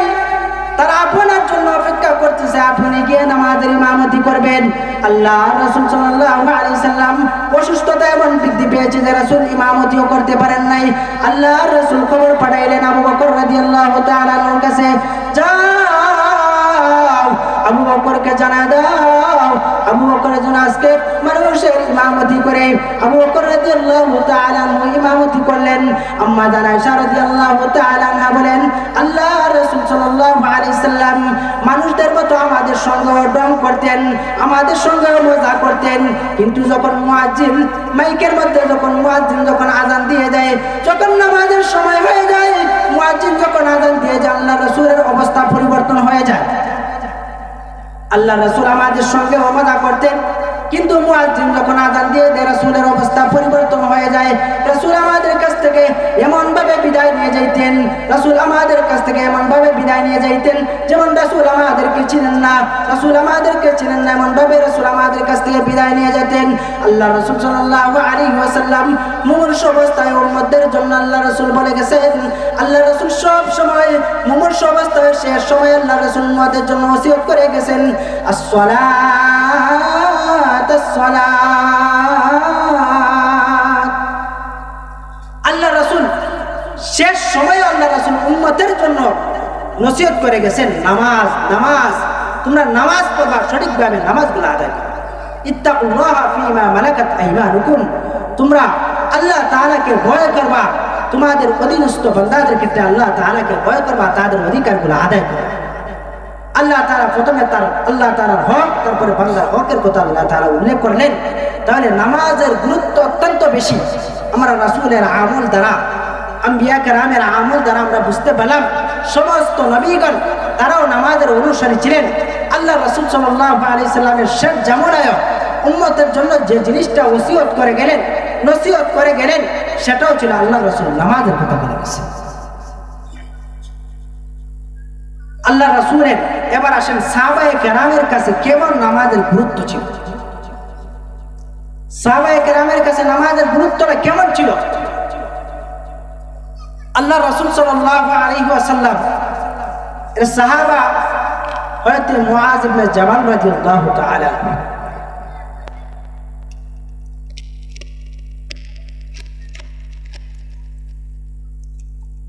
তারা আপনার জন্য অপেক্ষা করতেছে, আপনি গিয়ে নামাজের ইমামতি করবেন। আল্লাহর রাসূল সাল্লাল্লাহু আলাইহি সাল্লাম অসুস্থতা এমন বৃদ্ধি পেয়েছে যে রাসূল ইমামতিও করতে পারেন নাই। আল্লাহর রাসূল খবর পাঠাইলেন আবু বকর রাদিয়াল্লাহু তাআলা আনহুর কাছে, যাও আবু বকরকে জানা দাও, আবু বকর যেন আজকে মানুষের ইমামতি করে। আবু বকর রাদিয়াল্লাহু তাআলা আনহু ইমামতি করলেন। আম্মা জান আয়েশা রাদিয়াল্লাহু তাআলা আনহা বলেন, আল্লাহর রাসূল সাল্লাল্লাহু আলাইহি সাল্লাম মানুষদের মতো আমাদের সঙ্গে ডং করতেন, আমাদের সঙ্গে মজা করতেন, কিন্তু যখন মুয়াজ্জিন মাইকের মধ্যে যখন আযান দিয়ে দেয়, যখন নামাজের সময় হয়ে যায়, মুয়াজ্জিন যখন আযান দিয়ে যায়, আল্লাহর রাসূলের অবস্থা পরিবর্তন হয়ে যায়। আল্লাহ রাসূল আমাদের সঙ্গে মজা করতেন, কিন্তু মুয়াজ্জিন যখন আযান দিয়ে দেয়, রাসূলের অবস্থা পরিবর্তন হয়ে যায়। রাসূল আমাদের কাছ থেকে এমন ভাবে বিদায় নিয়ে যাইতেন, রাসূল আমাদের কাছ থেকে এমন ভাবে বিদায় নিয়ে যাইতেন যেমন রাসূল আমাদেরকে চিনেন না, রাসূল আমাদেরকে চিনেন না, এমন ভাবে রাসূল আমাদের কাছ থেকে বিদায় নিয়ে যেতেন। আল্লাহ রাসূল সাল্লাল্লাহু আলাইহি ওয়াসাল্লাম মুমূর্ষু অবস্থায় উম্মতের জন্য আল্লাহ রাসূল বলে গেছেন, আল্লাহ রাসূল সব সময় মুমূর্ষু অবস্থায় শেষ সময় আল্লাহ রাসূল উম্মতের জন্য ওসিয়ত করে গেছেন, আসসালাত আসসালাত। আল্লাহ রাসূল শেষ সময় আল্লাহ রাসূল উম্মতের জন্য নসিহত করে গেছেন, নামাজ নামাজ, তোমরা নামাজ পড়বা, সঠিকভাবে নামাজগুলো আদায় করবা। ইত্তাকুল্লাহা ফীমা মালাকাত আইমানুকুম, তোমরা আল্লাহ তাআলাকে ভয় করবা, তোমাদের অধীনস্থ বান্দাদের ক্ষেত্রে আল্লাহ তাআলাকে ভয় করবা, তাদের অধিকারগুলো আদায় করবা। আল্লাহ তাআলা প্রথমে তার আল্লাহ তাআলার হক, তারপরে বান্দার হকের কথা আল্লাহ তাআলা উল্লেখ করলেন। তাহলে নামাজের গুরুত্ব অত্যন্ত বেশি। আমরা রাসূলের আমল দ্বারা, আম্বিয়া কেরামের আমল দ্বারা আমরা বুঝতে পারলাম সমস্ত নবীগণ তারাও নামাজের অনুসারী ছিলেন। আল্লাহ রাসূল সাল্লাল্লাহু আলাইহি সাল্লামের শেষ জামানায় উম্মতের জন্য যে জিনিসটা ওসিয়ত করে গেলেন, নসিহত করে গেলেন, সেটাও ছিল আল্লাহ রাসূল নামাজের কথা বলে গেছেন। আল্লাহ রাসূলের এবার আসেন সাহাবায়ে কেরামের কাছে কেমন নামাজের গুরুত্ব ছিল। সাহাবায়ে কেরামের কাছে নামাজের গুরুত্বটা কেমন ছিল? আল্লাহ রাসূল সাল্লাল্লাহু আলাইহি ওয়াসাল্লাম এর সাহাবা হযরত মুআয ইবনে জাবাল রাদিয়াল্লাহু তাআলা,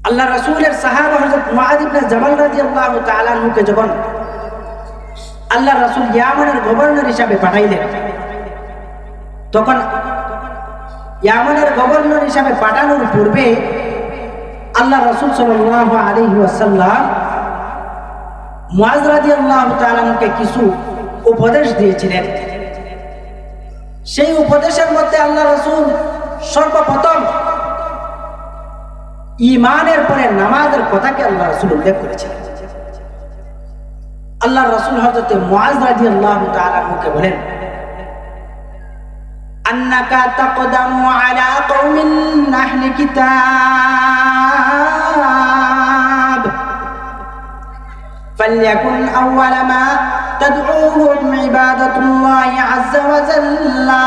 আল্লাহ রাসূলের সাহাবা হযরত মুআয ইবনে জাবাল রাদিয়াল্লাহু তাআলা আনহুকে যখন আল্লাহ রাসূল ইয়ামানের গভর্নর হিসাবে পাঠাইলেন, তখন ইয়ামানের গভর্নর হিসাবে পাঠানোর পূর্বে আল্লাহ রাসূল সাল্লাল্লাহু আলাইহি ওয়াসাল্লাম মুআজ রাদিয়াল্লাহু তাআলা আনহুকে কিছু উপদেশ দিয়েছিলেন। সেই উপদেশের মধ্যে আল্লাহ রাসূল সর্বপ্রথম ঈমানের পরে নামাজের কথাকে আল্লাহ রাসূল উল্লেখ করেছিলেন। আল্লাহ রাসূল হযরত মুআজ রাদিয়াল্লাহু তাআলা আনহুকে বলেন, আন্নাকা তাকদামু আলা কওমিন আহলি কিতাব ফালইয়াকুন আউওয়ালা মা তাদউহুম ইবাদাতুল্লাহি আযজা ওয়া জাল্লা।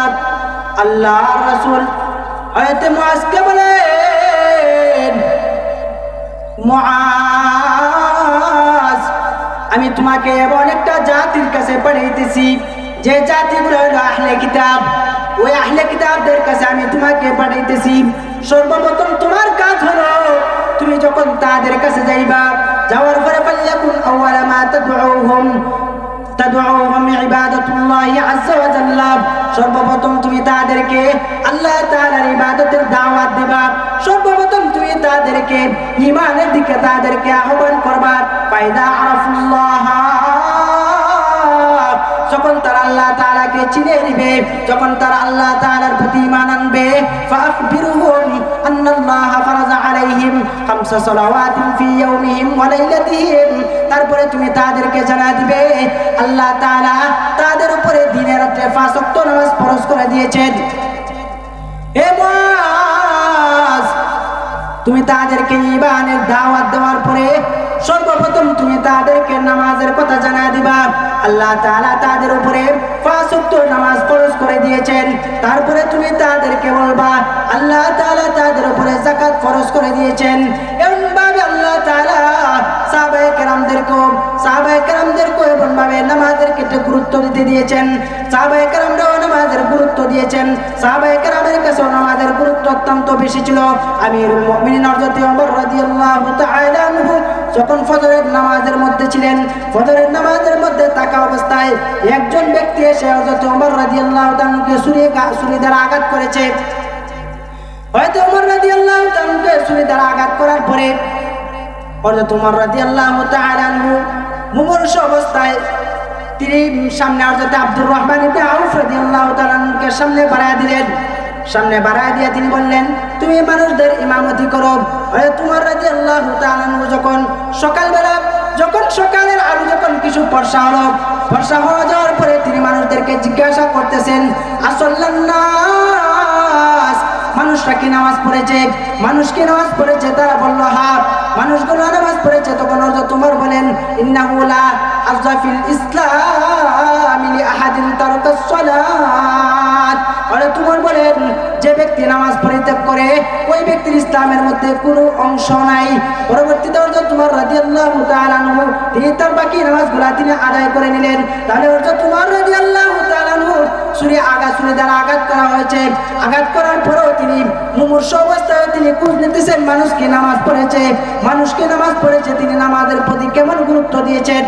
আল্লাহর রাসূল হযরত মুআজকে বলেন, মুআজ, আমি তোমাকে এমন একটা জাতির কাছে পাঠাইতেছি যে জাতিগুলো হলো আহলে কিতাব। ওই আহলে কিতাবদের কাছে আমি তোমাকে পাঠাইতেছি। সর্বপ্রথম তোমার কাজ হলো তুমি যখন তাদের কাছে যাইবা, যাওয়ার পরে ফালইয়াকুন আউওয়ালা মা তাদউহুম ইবাদাতুল্লাহি আযজা ওয়া জাল্লা। সর্বপ্রথম তুমি তাদেরকে আল্লাহ তাআলার ইবাদতের দাওয়াত দিবা। সর্বপ্রথম তুমি তাদেরকে ঈমানের দিকে তাদেরকে আহ্বান করবা। ফাইদা আরাফুল্লাহ, যখন তারা আল্লাহ তাআলাকে চিনে নিবে, যখন তারা আল্লাহ তাআলার প্রতি ঈমান আনবে, ফাআখবিরুহুম আন্নাল্লাহা ফারাযা আলাইহিম খামসা সালাওয়াতিন ফি ইয়াওমিহিম ওয়া লাইলাতিহিম। তারপরে তুমি তাদেরকে জানা দিবে আল্লাহ তাআলা তাদের উপরে দিনে রাতে 5 ওয়াক্ত নামাজ ফরজ করে দিয়েছেন। হে মুআজ, তুমি তাদেরকে ঈমানের দাওয়াত দেওয়ার পরে সর্বপ্রথম তুমি তাদেরকে নামাজের কথা জানা দিবা। আল্লাহ তাআলা তাদের উপরে 5 ওয়াক্ত নামাজ ফরজ করে দিয়েছেন। তারপরে তুমি তাদেরকে বলবা আল্লাহ তাআলা তাদের উপরে যাকাত ফরজ করে দিয়েছেন। এমনভাবে আল্লাহ তাআলা সাহাবায়ে কেরামদেরকে এমনভাবে নামাজের ক্ষেত্রে গুরুত্ব দিতে দিয়েছেন। সাহাবায়ে কেরামরাও নামাজের গুরুত্ব দিয়েছেন। সাহাবায়ে কেরামের কাছে নামাজের গুরুত্ব অত্যন্ত বেশি ছিল। আমিরুল মুমিনিন হযরত ওমর রাদিয়াল্লাহু তাআলা আনহু যখন ফজরের নামাজের মধ্যে ছিলেন, ফজরের নামাজের মধ্যে থাকা অবস্থায় একজন ব্যক্তি এসে হযরত ওমর রাদিয়াল্লাহু তাআলাকে ছুরি দ্বারা আঘাত করেছে। হয়তো ওমর রাদিয়াল্লাহু তাআলাকে ছুরি দ্বারা আঘাত করার পরে হযরত ওমর রাদিয়াল্লাহু তাআলা আনহু মুমূর্ষ অবস্থায় তিনি সামনে হযরত আব্দুর রহমান ইবনে আউফ রাদিয়াল্লাহু তাআলাকে সামনে বাড়ায় দিলেন। সামনে বাড়ায় দিয়ে তিনি বললেন, তুমি মানুষদের ইমামতি করো। হযরত ওমর রাদিয়াল্লাহু তাআলা আনহু যখন সকালের আলো যখন কিছু ফর্সা হয়ে যাওয়ার পরে তিনি মানুষদেরকে জিজ্ঞাসা করতেছেন, আসল্লান নাস, মানুষরা কি নামাজ পড়েছে? মানুষ কি নামাজ পড়েছে? তারা বলল হ্যাঁ, মানুষগুলো নামাজ পড়েছে। তখন হযরত ওমর বলেন, ইন্নাহু লা আযযা ফিল ইসলামি লি আহাদিন তারাকাস সালাত। হযরত ওমর বলেন, যে ব্যক্তি নামাজ পরিত্যাগ করে ওই ব্যক্তির ইসলামের মধ্যে কোনো অংশ নাই। পরবর্তীতে হযরত ওমর রাদিয়াল্লাহু তাআলা আনহু তিনি তার বাকি নামাজগুলো তিনি আদায় করে নিলেন। তাহলে হযরত ওমর রাদিয়াল্লাহু তাআলা আনহু ছুরি দ্বারা আঘাত করা হয়েছে। আঘাত করার পরেও তিনি মুমূর্ষ অবস্থায় তিনি খোঁজ নিতেছেন মানুষকে নামাজ পড়েছে, তিনি নামাজের প্রতি কেমন গুরুত্ব দিয়েছেন।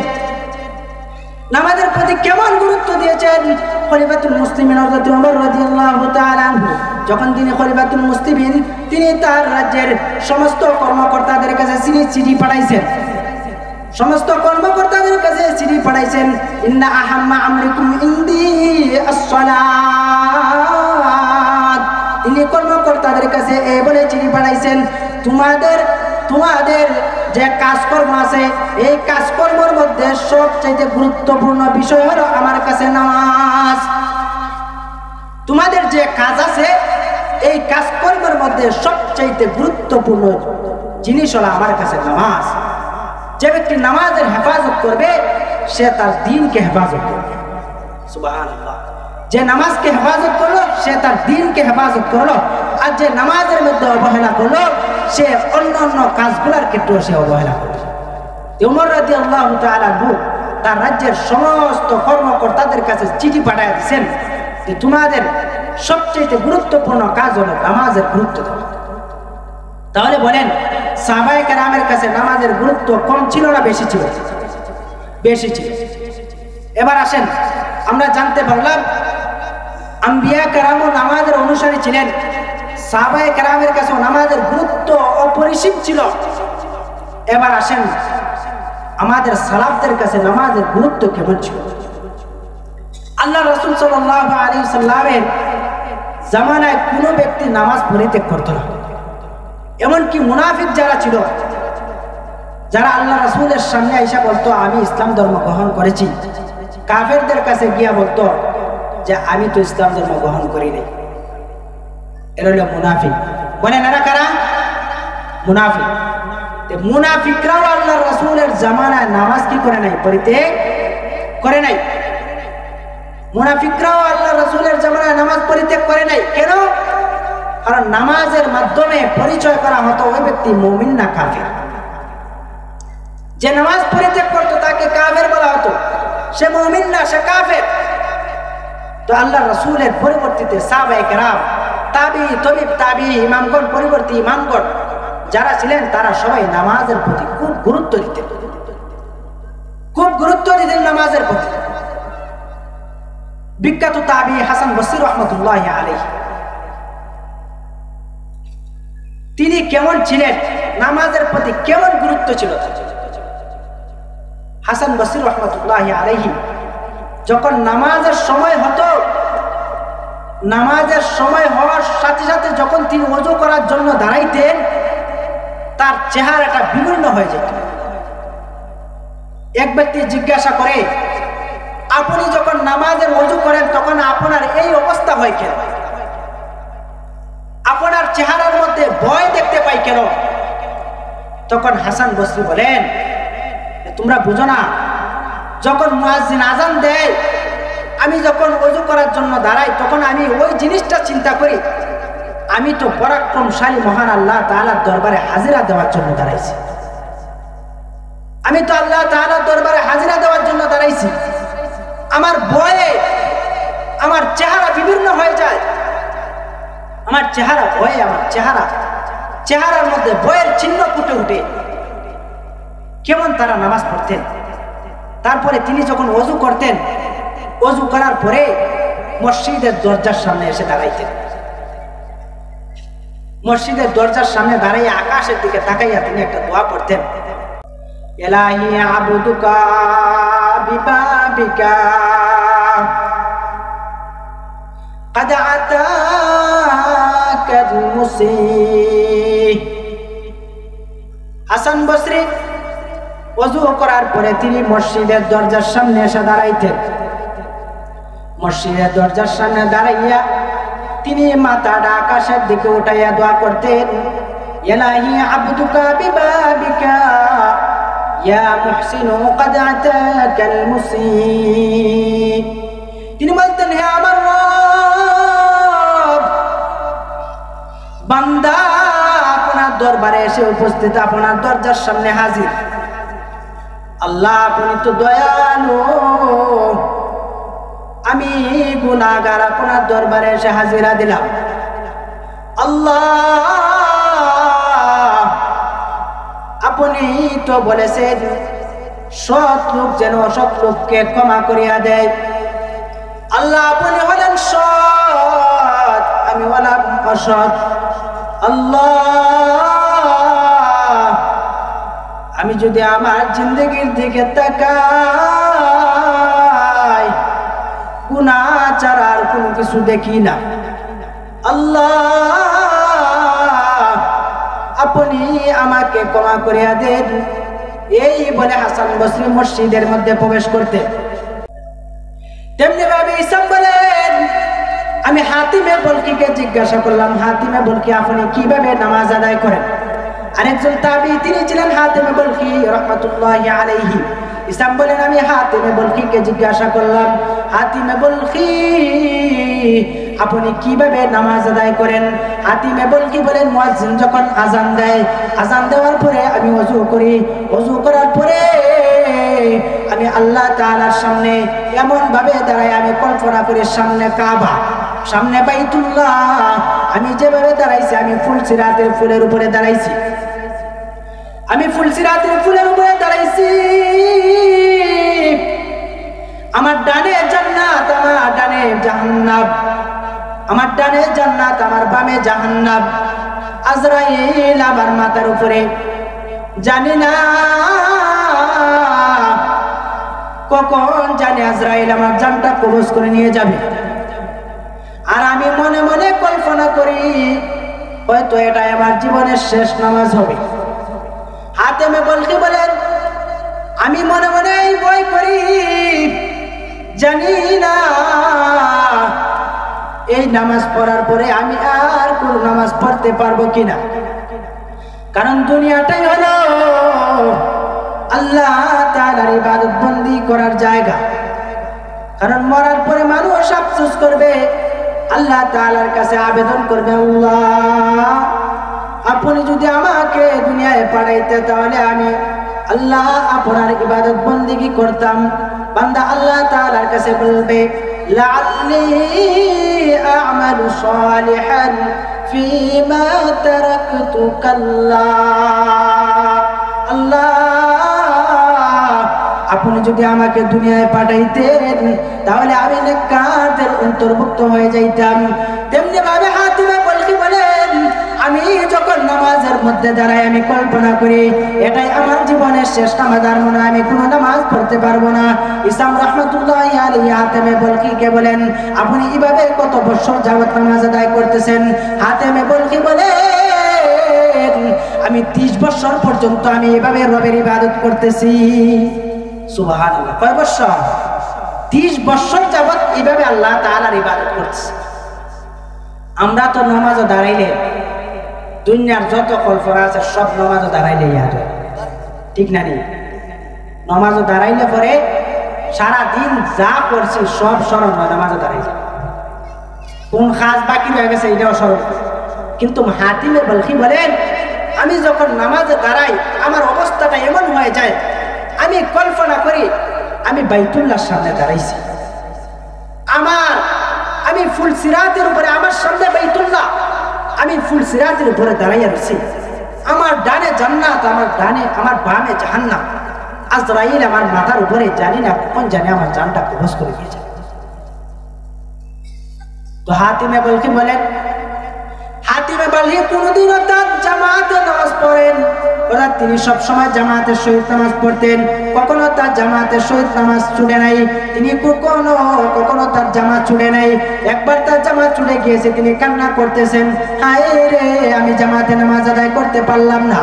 খলিফাতুল মুসলিমিন হযরত ওমর রাদিয়াল্লাহু তাআলা আনহু যখন তিনি খলিফাতুল মুসলিমিন, তিনি তার রাজ্যের সমস্ত কর্মকর্তাদের কাছে চিঠি পাঠাইছেন। ইন্না আহাম্মা আমরিকুম ইনদি আস-সালাত। তিনি কর্মকর্তাদের কাছে এই বলে চিঠি পাঠাইছেন, তোমাদের যে কাজকর্ম আছে এই কাজকর্মের মধ্যে সবচেয়ে গুরুত্বপূর্ণ বিষয় হলো আমার কাছে নামাজ। তোমাদের যে কাজ আছে এই কাজকর্মের মধ্যে সবচেয়ে গুরুত্বপূর্ণ জিনিস হলো আমার কাছে নামাজ। যে ব্যক্তি নামাজের হেফাজত করবে সে তার দ্বীনকে হেফাজত করবে। সুবহানাল্লাহ। যে নামাজকে হেফাজত করলো সে তার দ্বীনকে হেফাজত করলো, আর যে নামাজের মধ্যে অবহেলা করলো সে অন্য কাজগুলোর ক্ষেত্রেও সে অবহেলা করলো। ওমর রাদিয়াল্লাহু তাআলা আনহু তার রাজ্যের সমস্ত কর্মকর্তাদের কাছে চিঠি পাঠিয়ে দিয়েছেন যে তোমাদের সবচেয়ে গুরুত্বপূর্ণ কাজ হলো নামাজের গুরুত্ব দেওয়া। তাহলে বলেন, সাহাবায়ে কেরামের কাছে নামাজের গুরুত্ব কম ছিল না বেশি ছিল? বেশি ছিল। এবার আসেন, আমরা জানতে পারলাম আম্বিয়া কেরামও নামাজের অনুসারী ছিলেন, সাহাবায়ে কেরামের কাছে নামাজের গুরুত্ব অপরিসীম ছিল। এবার আসেন আমাদের সালাফদের কাছে নামাজের গুরুত্ব কেমন ছিল। আল্লাহ রাসূল সাল্লাল্লাহু আলাইহি ওয়াসাল্লামের জামানায় কোনো ব্যক্তি নামাজ পরিত্যাগ করত না। এমনকি মুনাফিক যারা ছিল, যারা আল্লাহ রাসূলের সামনে আইসা বলতো আমি ইসলাম ধর্ম গ্রহণ করেছি, কাফেরদের কাছে গিয়া বলতো যে আমি তো ইসলাম ধর্ম গ্রহণ করি নাই। এরা হলো মুনাফিক। বলেন এরা কারা? মুনাফিক। মুনাফিকরাও আল্লাহ রাসূলের জামানায় নামাজ কি করে নাই? পরিত্যাগ করে নাই। মুনাফিকরাও আল্লাহ রাসূলের জামানায় নামাজ পরিত্যাগ করে নাই। কেন? কারণ নামাজের মাধ্যমে পরিচয় করা হতো ওই ব্যক্তি মুমিন না কাফের। যে নামাজ পরিত্যাগ করতো তাকে কাফের বলা হতো, সে মুমিন না, সে কাফের। তো আল্লাহ রাসূলের পরিবর্তিতে সাহাবায়ে কেরাম, তাবি ইমামগণ, পরিবর্তী ইমামগণ যারা ছিলেন তারা সবাই নামাজের প্রতি খুব গুরুত্ব দিতেন, নামাজের প্রতি। বিখ্যাত তাবি হাসান বসরি রাহমাতুল্লাহি আলাইহি, তিনি কেমন ছিলেন, নামাজের প্রতি কেমন গুরুত্ব ছিল তার। হাসান বসরি রাহমাতুল্লাহি আলাইহি যখন নামাজের সময় হতো, নামাজের সময় হওয়ার সাথে সাথে যখন তিনি ওযু করার জন্য দাঁড়াইতেন, তার চেহারাটা বিবর্ণ হয়ে যেত। এক ব্যক্তি জিজ্ঞাসা করে, আপনি যখন নামাজের ওযু করেন তখন আপনার এই অবস্থা হয় কেন? আপনার চেহারার মধ্যে ভয় দেখতে পাই কেন? তখন হাসান বসরি বলেন, তোমরা বুঝো না, যখন মুয়াজ্জিন আযান দেয়, আমি যখন ওযু করার জন্য দাঁড়াই তখন আমি ওই জিনিসটা চিন্তা করি, আমি তো পরাক্রমশালী মহান আল্লাহ তাআলার দরবারে হাজিরা দেওয়ার জন্য দাঁড়াইছি। আমি তো আল্লাহ তাআলার দরবারে হাজিরা দেওয়ার জন্য দাঁড়াইছি। আমার ভয়ে আমার চেহারা বিভিন্ন হয়ে যায়। আমার চেহারা ভয়ে, আমার চেহারার মধ্যে ভয়ের চিহ্ন ফুটে উঠে। কেমন তারা নামাজ পড়তেন। তারপরে তিনি যখন ওযু করতেন, ওযু করার পরে মসজিদের দরজার সামনে এসে দাঁড়াইতেন। মসজিদের দরজার সামনে দাঁড়িয়ে আকাশের দিকে তাকাইয়া তিনি একটা দোয়া পড়তেন, ইলাহি আবুদুকা বিবাবিকা قد أتاك المسيء। হাসান বসরি ওযু করার পরে তিনি মসজিদের দরজার সামনে এসে দাঁড়াইতেন। মসজিদের দরজার সামনে দাঁড়াইয়া তিনি মাথাটা আকাশের দিকে উঠাইয়া দোয়া করতেন, ইলাহি আবদুকা বিবাবিকা ইয়া মুহসিনু قد أتاك المسيء। তিনি বলতেন, হে আমার রব, বান্দা আপনার দরবারে এসে উপস্থিত, আপনার দরজার সামনে হাজির। আল্লাহ আপনি তো দয়ালু, আমি গুনাহগার আপনার দরবারে এসে হাজিরা দিলাম। আল্লাহ আপনি তো বলেছেন সৎ লোক যেন অসৎ লোককে ক্ষমা করিয়া দেয়। আল্লাহ আপনি হলেন সৎ, আমি হলাম অসৎ। আল্লাহ আমি যদি আমার জিন্দগির দিকে তাকাই, গুনাহ ছাড়া আর কোনো কিছু দেখি না। আল্লাহ আপনি আমাকে ক্ষমা করিয়া দেন। এই বলে হাসান বসরি মসজিদের মধ্যে প্রবেশ করতে। তেমনি ভাবে ইসলাম বলেন, আমি হাতিমে বলকিকে জিজ্ঞাসা করলাম, হাতিমে বলকি আপনি কিভাবে নামাজ আদায় করেন? আরেকজন তাবি তিনি ছিলেন হাতিমে বলকি রাহমাতুল্লাহি আলাইহি। ইসলাম বলেন, আমি হাতিমে বলকিকে জিজ্ঞাসা করলাম, হাতিমে বলকি আপনি কিভাবে নামাজ আদায় করেন? হাতিমে বলকি বলেন, মুয়াজ্জিন যখন আযান দেয়, আযান দেওয়ার পরে আমি ওযু করি, ওযু করার পরে আমি আল্লাহ তাআলার সামনে এমন ভাবে দাঁড়াই, আমি কল্পনা করি সামনে কাবা, সামনে বাইতুল্লাহ, আমি যেভাবে দাঁড়াইছি আমি ফুলসিরাতের ফুলের উপরে দাঁড়াইছি, আমি ফুলসিরাতের ফুলের উপরে দাঁড়াইছি। আমার ডানে জান্নাত, আমার ডানে জাহান্নাম। আমার ডানে জান্নাত, আমার বামে জাহান্নাম। আজরাইল আমার মাথার উপরে। জানি না কখন জানি আজরাইল আমার জানটা কবজ করে নিয়ে যাবে। আর আমি মনে মনে কল্পনা করি হয়তো এটাই আমার জীবনের শেষ নামাজ হবে। হাতেমে বলকে বলেন, আমি মনে মনে ভয় করি, জানি না এই নামাজ পড়ার পরে আমি আর কোন নামাজ পড়তে পারবো কিনা। কারণ দুনিয়াটাই হলো আল্লাহ তাআলার ইবাদত বন্দি করার জায়গা। কারণ মরার পরে মানুষ আফসোস করবে, আল্লাহ তাআলার কাছে আবেদন করবে, আল্লাহ আপনি যদি আমাকে দুনিয়ায় পাঠাইতে তাহলে আমি আল্লাহ আপনার ইবাদত বন্দিগি করতাম। বান্দা আল্লাহ তাআলার কাছে বলবে, লাআল্লি আ'মালু সালিহান ফীমা তারাকতু কাল্লা। আল্লাহ আপনি যদি আমাকে দুনিয়ায় পাঠাইতেন তাহলে আমি নেককারদের অন্তর্ভুক্ত হয়ে যাইতাম। তেমনি ভাবে হাতিমে বলকি বলেন, আমি যখন নামাজের মধ্যে দাঁড়াই আমি কল্পনা করি এটাই আমার জীবনের শেষ নামাজ, আর মনে হয় আমি কোনো নামাজ পড়তে পারবো না। ইসলাম রহমতুল্লাহি আলাইহি হাতিমে বলকিকে বলেন, আপনি এভাবে কত বছর যাবত নামাজ আদায় করতেছেন? হাতিমে বলকি বলেন, আমি 30 বছর পর্যন্ত আমি এভাবে রবের ইবাদত করতেছি। সুবহানাল্লাহ। কয় বছর? 30 বছর যাবত এইভাবে আল্লাহ তাআলার ইবাদত করতেছি। আমরা তো নামাজে দাঁড়াইলে দুনিয়ার যত কল্পনা আছে সব নামাজে দাঁড়াইলে ইয়াদ হয়, ঠিক না? নেই নামাজে দাঁড়াইলে পরে সারা দিন যা করছি সব স্মরণ হয় নামাজে দাঁড়াইলে। কোন কাজ বাকি রয়ে গেছে এটাও স্মরণ। কিন্তু হাতিমে বলকি বলেন, আমি যখন নামাজে দাঁড়াই আমার অবস্থাটা এমন হয়ে যায়, আমি কল্পনা করি আমি বাইতুল্লাহর সামনে দাঁড়াইছি, আমি ফুল সিরাতের উপরে, আমার সামনে বাইতুল্লাহ, আমি ফুল সিরাতের উপরে দাঁড়াইয়া রয়েছি। আমার ডানে জান্নাত, আমার বামে জাহান্নাম। আজরাইল আমার মাথার উপরে, জানি না কখন জানি আমার জানটা কবজ করে দিয়েছে। তো হাতিমে বলকি বলেন, হাতিমে বলকি কোনদিনও তার জামাতে নামাজ পড়েন, ওরা তিনি সবসময় জামাতের সহিত নামাজ পড়তেন। কখনো তার জামাতের সহিত নামাজ ছুটে নাই, তিনি কখনো তার জামাত ছুটে নাই। একবার তার জামাত ছুটে গিয়েছে, তিনি কান্না করতেছেন, হায় রে আমি জামাতে নামাজ আদায় করতে পারলাম না।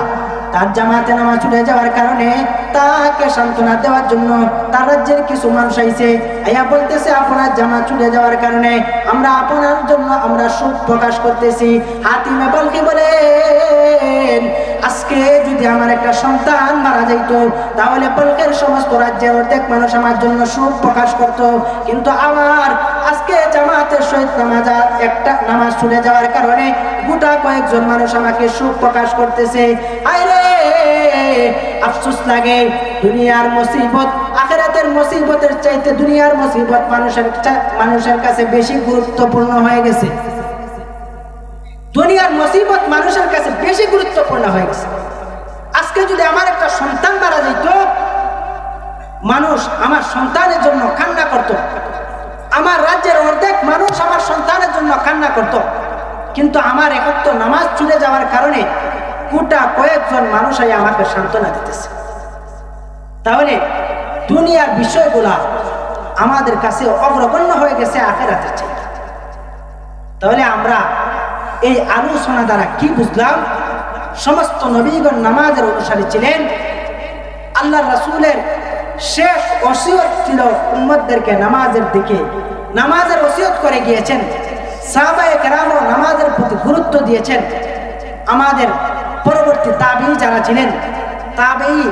তার জামাতে নামাজ ছুটে যাওয়ার কারণে তাকে সান্ত্বনা দেওয়ার জন্য তার রাজ্যের কিছু মানুষ আইছে, আইয়া বলতেছে আপনার জামাত ছুটে যাওয়ার কারণে আমরা আপনার জন্য আমরা শোক প্রকাশ করতেছি। হাতিমে বলকি বলেন, আজকে যদি আমার একটা সন্তান মারা যাইত তাহলে পলকের সমস্ত রাজ্যের অর্ধেক মানুষ আমার জন্য শোক প্রকাশ করত, কিন্তু আমার আজকে জামাতের সহিত একটা নামাজ ছুটে যাওয়ার কারণে গোটা কয়েকজন মানুষ আমাকে শোক প্রকাশ করতেছে। আরে আফসোস লাগে, দুনিয়ার মুসিবত আখিরাতের মুসিবতের চাইতে দুনিয়ার মুসিবত মানুষের কাছে বেশি গুরুত্বপূর্ণ হয়ে গেছে। দুনিয়ার মুসিবত মানুষের কাছে বেশি গুরুত্বপূর্ণ হয়ে গেছে। আজকে যদি আমার একটা সন্তান মারা যেত, মানুষ আমার সন্তানের জন্য কান্না করত, আমার রাজ্যের অর্ধেক মানুষ আমার সন্তানের জন্য কান্না করত, কিন্তু আমার একত্র নামাজ ছুটে যাওয়ার কারণে গোটা কয়েকজন মানুষ আমাকে সান্ত্বনা দিতেছে। তাহলে দুনিয়ার বিষয়গুলা আমাদের কাছে অগ্রগণ্য হয়ে গেছে আখিরাতের চাইতে। তাহলে আমরা এই আলোচনা দ্বারা কি বুঝলাম? সমস্ত নবীগণ নামাজের অনুসারী ছিলেন। আল্লাহর রাসূলের শেষ ওসিয়ত ছিল উম্মতদেরকে নামাজের দিকে, নামাজের ওসিয়ত করে গিয়েছেন। সাহাবায়ে কেরামও নামাজের প্রতি গুরুত্ব দিয়েছেন। আমাদের পরবর্তী তাবেঈ যারা ছিলেন, তাবেঈ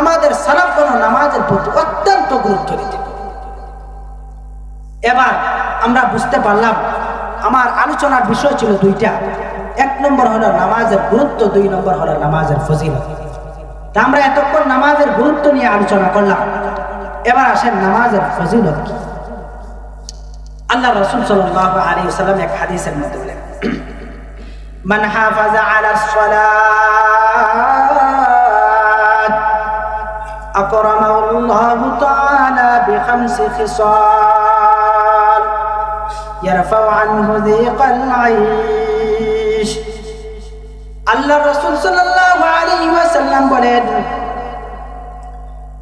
আমাদের সালাফগণ নামাজের প্রতি অত্যন্ত গুরুত্ব দিতেন। এবার আমরা বুঝতে পারলাম আমার আলোচনার বিষয় ছিল দুইটা। 1 নম্বর হলো নামাজের গুরুত্ব, 2 নম্বর হলো নামাজের ফজিলত। তা আমরা এতক্ষণ নামাজের গুরুত্ব নিয়ে আলোচনা করলাম, এবার আসেন নামাজের ফজিলত কি। আল্লাহ রাসূল সাল্লাল্লাহু আলাইহি ওয়াসাল্লাম এক হাদিসের মধ্যে বলেন, মান হাফাজা আলাস সালাত আকরামাহুল্লাহু তাআলা বিখামসি খিসাল। يرفع عنه ضيق العيش আল্লাহ রাসূল সাল্লাল্লাহু আলাইহি ওয়াসাল্লাম বলেন,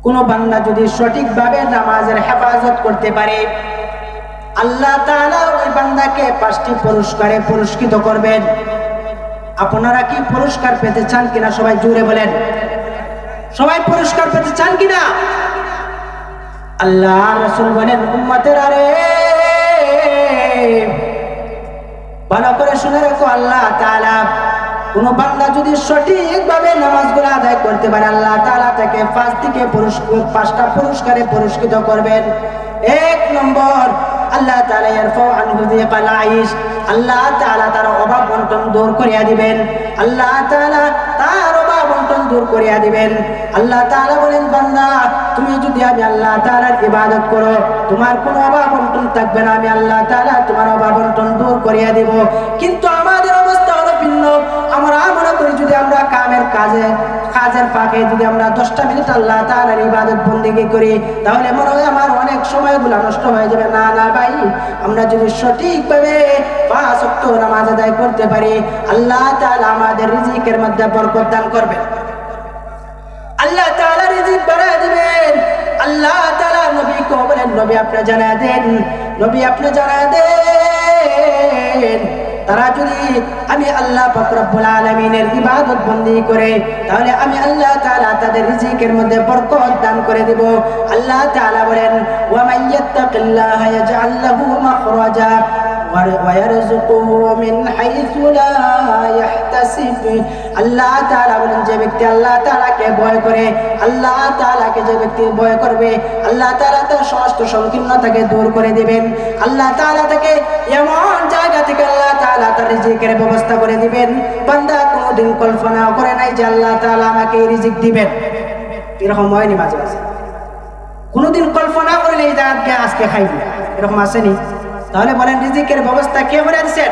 কোন বান্দা যদি সঠিকভাবে নামাজের হেফাজত করতে পারে, আল্লাহ তাআলা ওই বান্দাকে 5টি পুরস্কারে পুরস্কৃত করবেন। আপনারা কি পুরস্কার পেতে চান কিনা? সবাই জোরে বলেন, সবাই পুরস্কার পেতে চান কিনা? আল্লাহ রাসূল বলেন, উম্মতেরা রে, ভালো করে শুনে রাখো, আল্লাহ তাআলা কোন বান্দা যদি সঠিকভাবে নামাজগুলো আদায় করতে পারে, আল্লাহ তাআলা তাকে 5টা পুরস্কারে পুরস্কৃত করবেন। 1 নম্বর, আল্লাহ তাআলা ইয়ারফাউ আনহু যিকাল আইশ, আল্লাহ তাআলা তার অভাব বন্টন দূর করিয়া দিবেন। আল্লাহ তাআলা তার অভাব বন্টন দূর করিয়া দিবেন। আল্লাহ তাআলা বলেন, বান্দা তুমি যদি আমি আল্লাহ তাআলার ইবাদত করো, তোমার কোনো অভাব বন্টন থাকবে না, আমি আল্লাহ তাআলা তোমার অভাব বন্টন দূর করিয়া দিব। কিন্তু আমাদের অবস্থা হলো ভিন্ন। আমরা মনে করি যদি আমরা কাজের ফাঁকে যদি আমরা 10টা মিনিট আল্লাহ তাআলার ইবাদত বন্দেগী করি, তাহলে মনে হয় আমার অনেক সময়গুলো নষ্ট হয়ে যাবে। না না ভাই, আমরা যদি সঠিকভাবে 5 ওয়াক্ত নামাজ আদায় করতে পারি, আল্লাহ তাআলা আমাদের রিজিকের মধ্যে বরকত দান করবেন, আল্লাহ তাআলা রিজিক বাড়ায় দিবেন। আল্লাহ তাআলা নবীকে বলেন, নবী আপনি জানায় দেন, নবী আপনি জানায় দেন, তারা যদি আমি আল্লাহ পাক রব্বুল আলামিনের ইবাদত বন্দেগী করে, তাহলে আমি আল্লাহ তাআলা তাদের রিজিকের মধ্যে বরকত দান করে দেব। আল্লাহ তাআলা বলেন, ওয়া মান ইয়াত্তাকিল্লাহা ইয়াজআল লাহু মাখরাজা ওয়া ইয়ারযুকুহু মিন হাইসু লা ইয়াহতাসিব। আল্লাহ তাআলা বলেন, যে ব্যক্তি আল্লাহ তাআলাকে ভয় করে, আল্লাহ তাআলাকে যে ব্যক্তি ভয় করবে, আল্লাহ তাআলা তার সমস্ত সংকীর্ণতাকে দূর করে দিবেন। আল্লাহ তাআলা তাকে এমন জায়গা থেকে আল্লাহ তাআলা তার রিজিকের ব্যবস্থা করে দিবেন, বান্দা কোনোদিন কল্পনা করে নাই যে আল্লাহ তাআলা আমাকে এই রিজিক দিবেন। এরকম হয়নি মাঝে মাঝে, কোনোদিন কল্পনা করে নেই যে আজকে খাইব, এরকম আসেনি? তাহলে বলেন, রিজিকের ব্যবস্থা কে করে দিয়েছেন?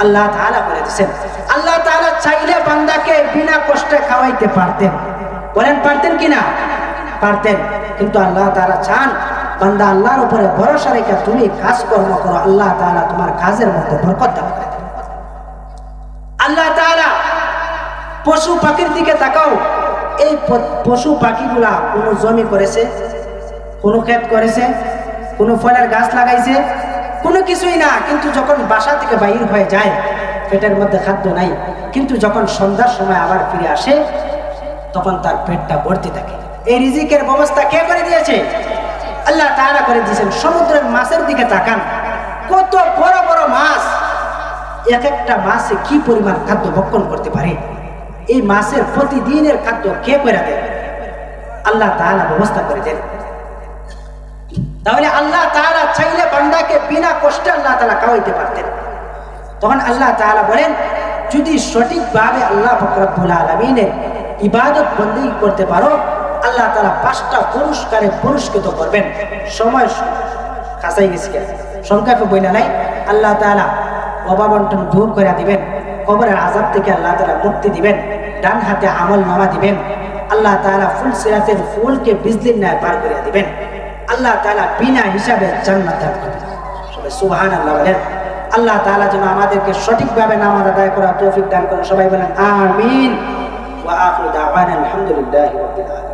আল্লাহ তাআলা করে দিয়েছেন। আল্লাহ তাআলা চাইলে বান্দাকে বিনা কষ্টে খাওয়াইতে পারতেন, বলেন পারতেন কিনা? পারতেন। কিন্তু আল্লাহ তাআলা চান বান্দা আল্লাহর উপরে ভরসা রেখে তুমি কাজকর্ম করো, আল্লাহ তাআলা তোমার কাজের মধ্যে বরকত দান করে দেন। আল্লাহ তাআলা পশু পাখির দিকে তাকাও, এই পশু পাখিগুলা কোনো জমি করেছে, কোনো ক্ষেত করেছে, কোনো ফলের গাছ লাগাইছে? কোনো কিছুই না। কিন্তু যখন বাসা থেকে বাইর হয়ে যায়, পেটের মধ্যে খাদ্য নাই, কিন্তু যখন সন্ধ্যার সময় আবার ফিরে আসে, তখন তার পেটটা ভর্তি থাকে। এই রিজিকের ব্যবস্থা কে করে দিয়েছে? আল্লাহ তাআলা করে দিয়েছেন। সমুদ্রের মাছের দিকে তাকান, কত বড় বড় মাছ, এক একটা মাছে কি পরিমাণ খাদ্য ভক্ষণ করতে পারে। এই মাছের প্রতিদিনের খাদ্য কে করে দেন? আল্লাহ তাআলা ব্যবস্থা করে দেন। তাহলে আল্লাহ তাআলা চাইলে বান্দাকে বিনা কষ্টে আল্লাহ তাআলা খাওয়াইতে পারতেন। তখন আল্লাহ তাআলা বলেন, যদি সঠিকভাবে আল্লাহ পাক রব্বুল আলামিনের ইবাদত বন্দেগী করতে পারো, আল্লাহ তাআলা 5টা পুরস্কারে পুরস্কৃত করবেন। সময় কাছাই গেছে, সংক্ষেপে বইলা নাই। আল্লাহ তাআলা অভাব বন্টন দূর করে দিবেন, কবরের আযাব থেকে আল্লাহ তাআলা মুক্তি দিবেন, ডান হাতে আমল নামা দিবেন, আল্লাহ তাআলা ফুল সিরাতের ফুলকে বিজলির ন্যায় পার করে দিবেন, আল্লাহ তাআলা বিনা হিসাবে জান্নাত দান করবেন। সবাই সুবহানাল্লাহ বলেন। আল্লাহ তাআলা যেন আমাদেরকে সঠিকভাবে নামাজ আদায় করার তৌফিক দান করেন। সবাই বলেন আমিন। ওয়া আখিরু দাওয়ানা আলহামদুলিল্লাহি রাব্বিল আলামিন।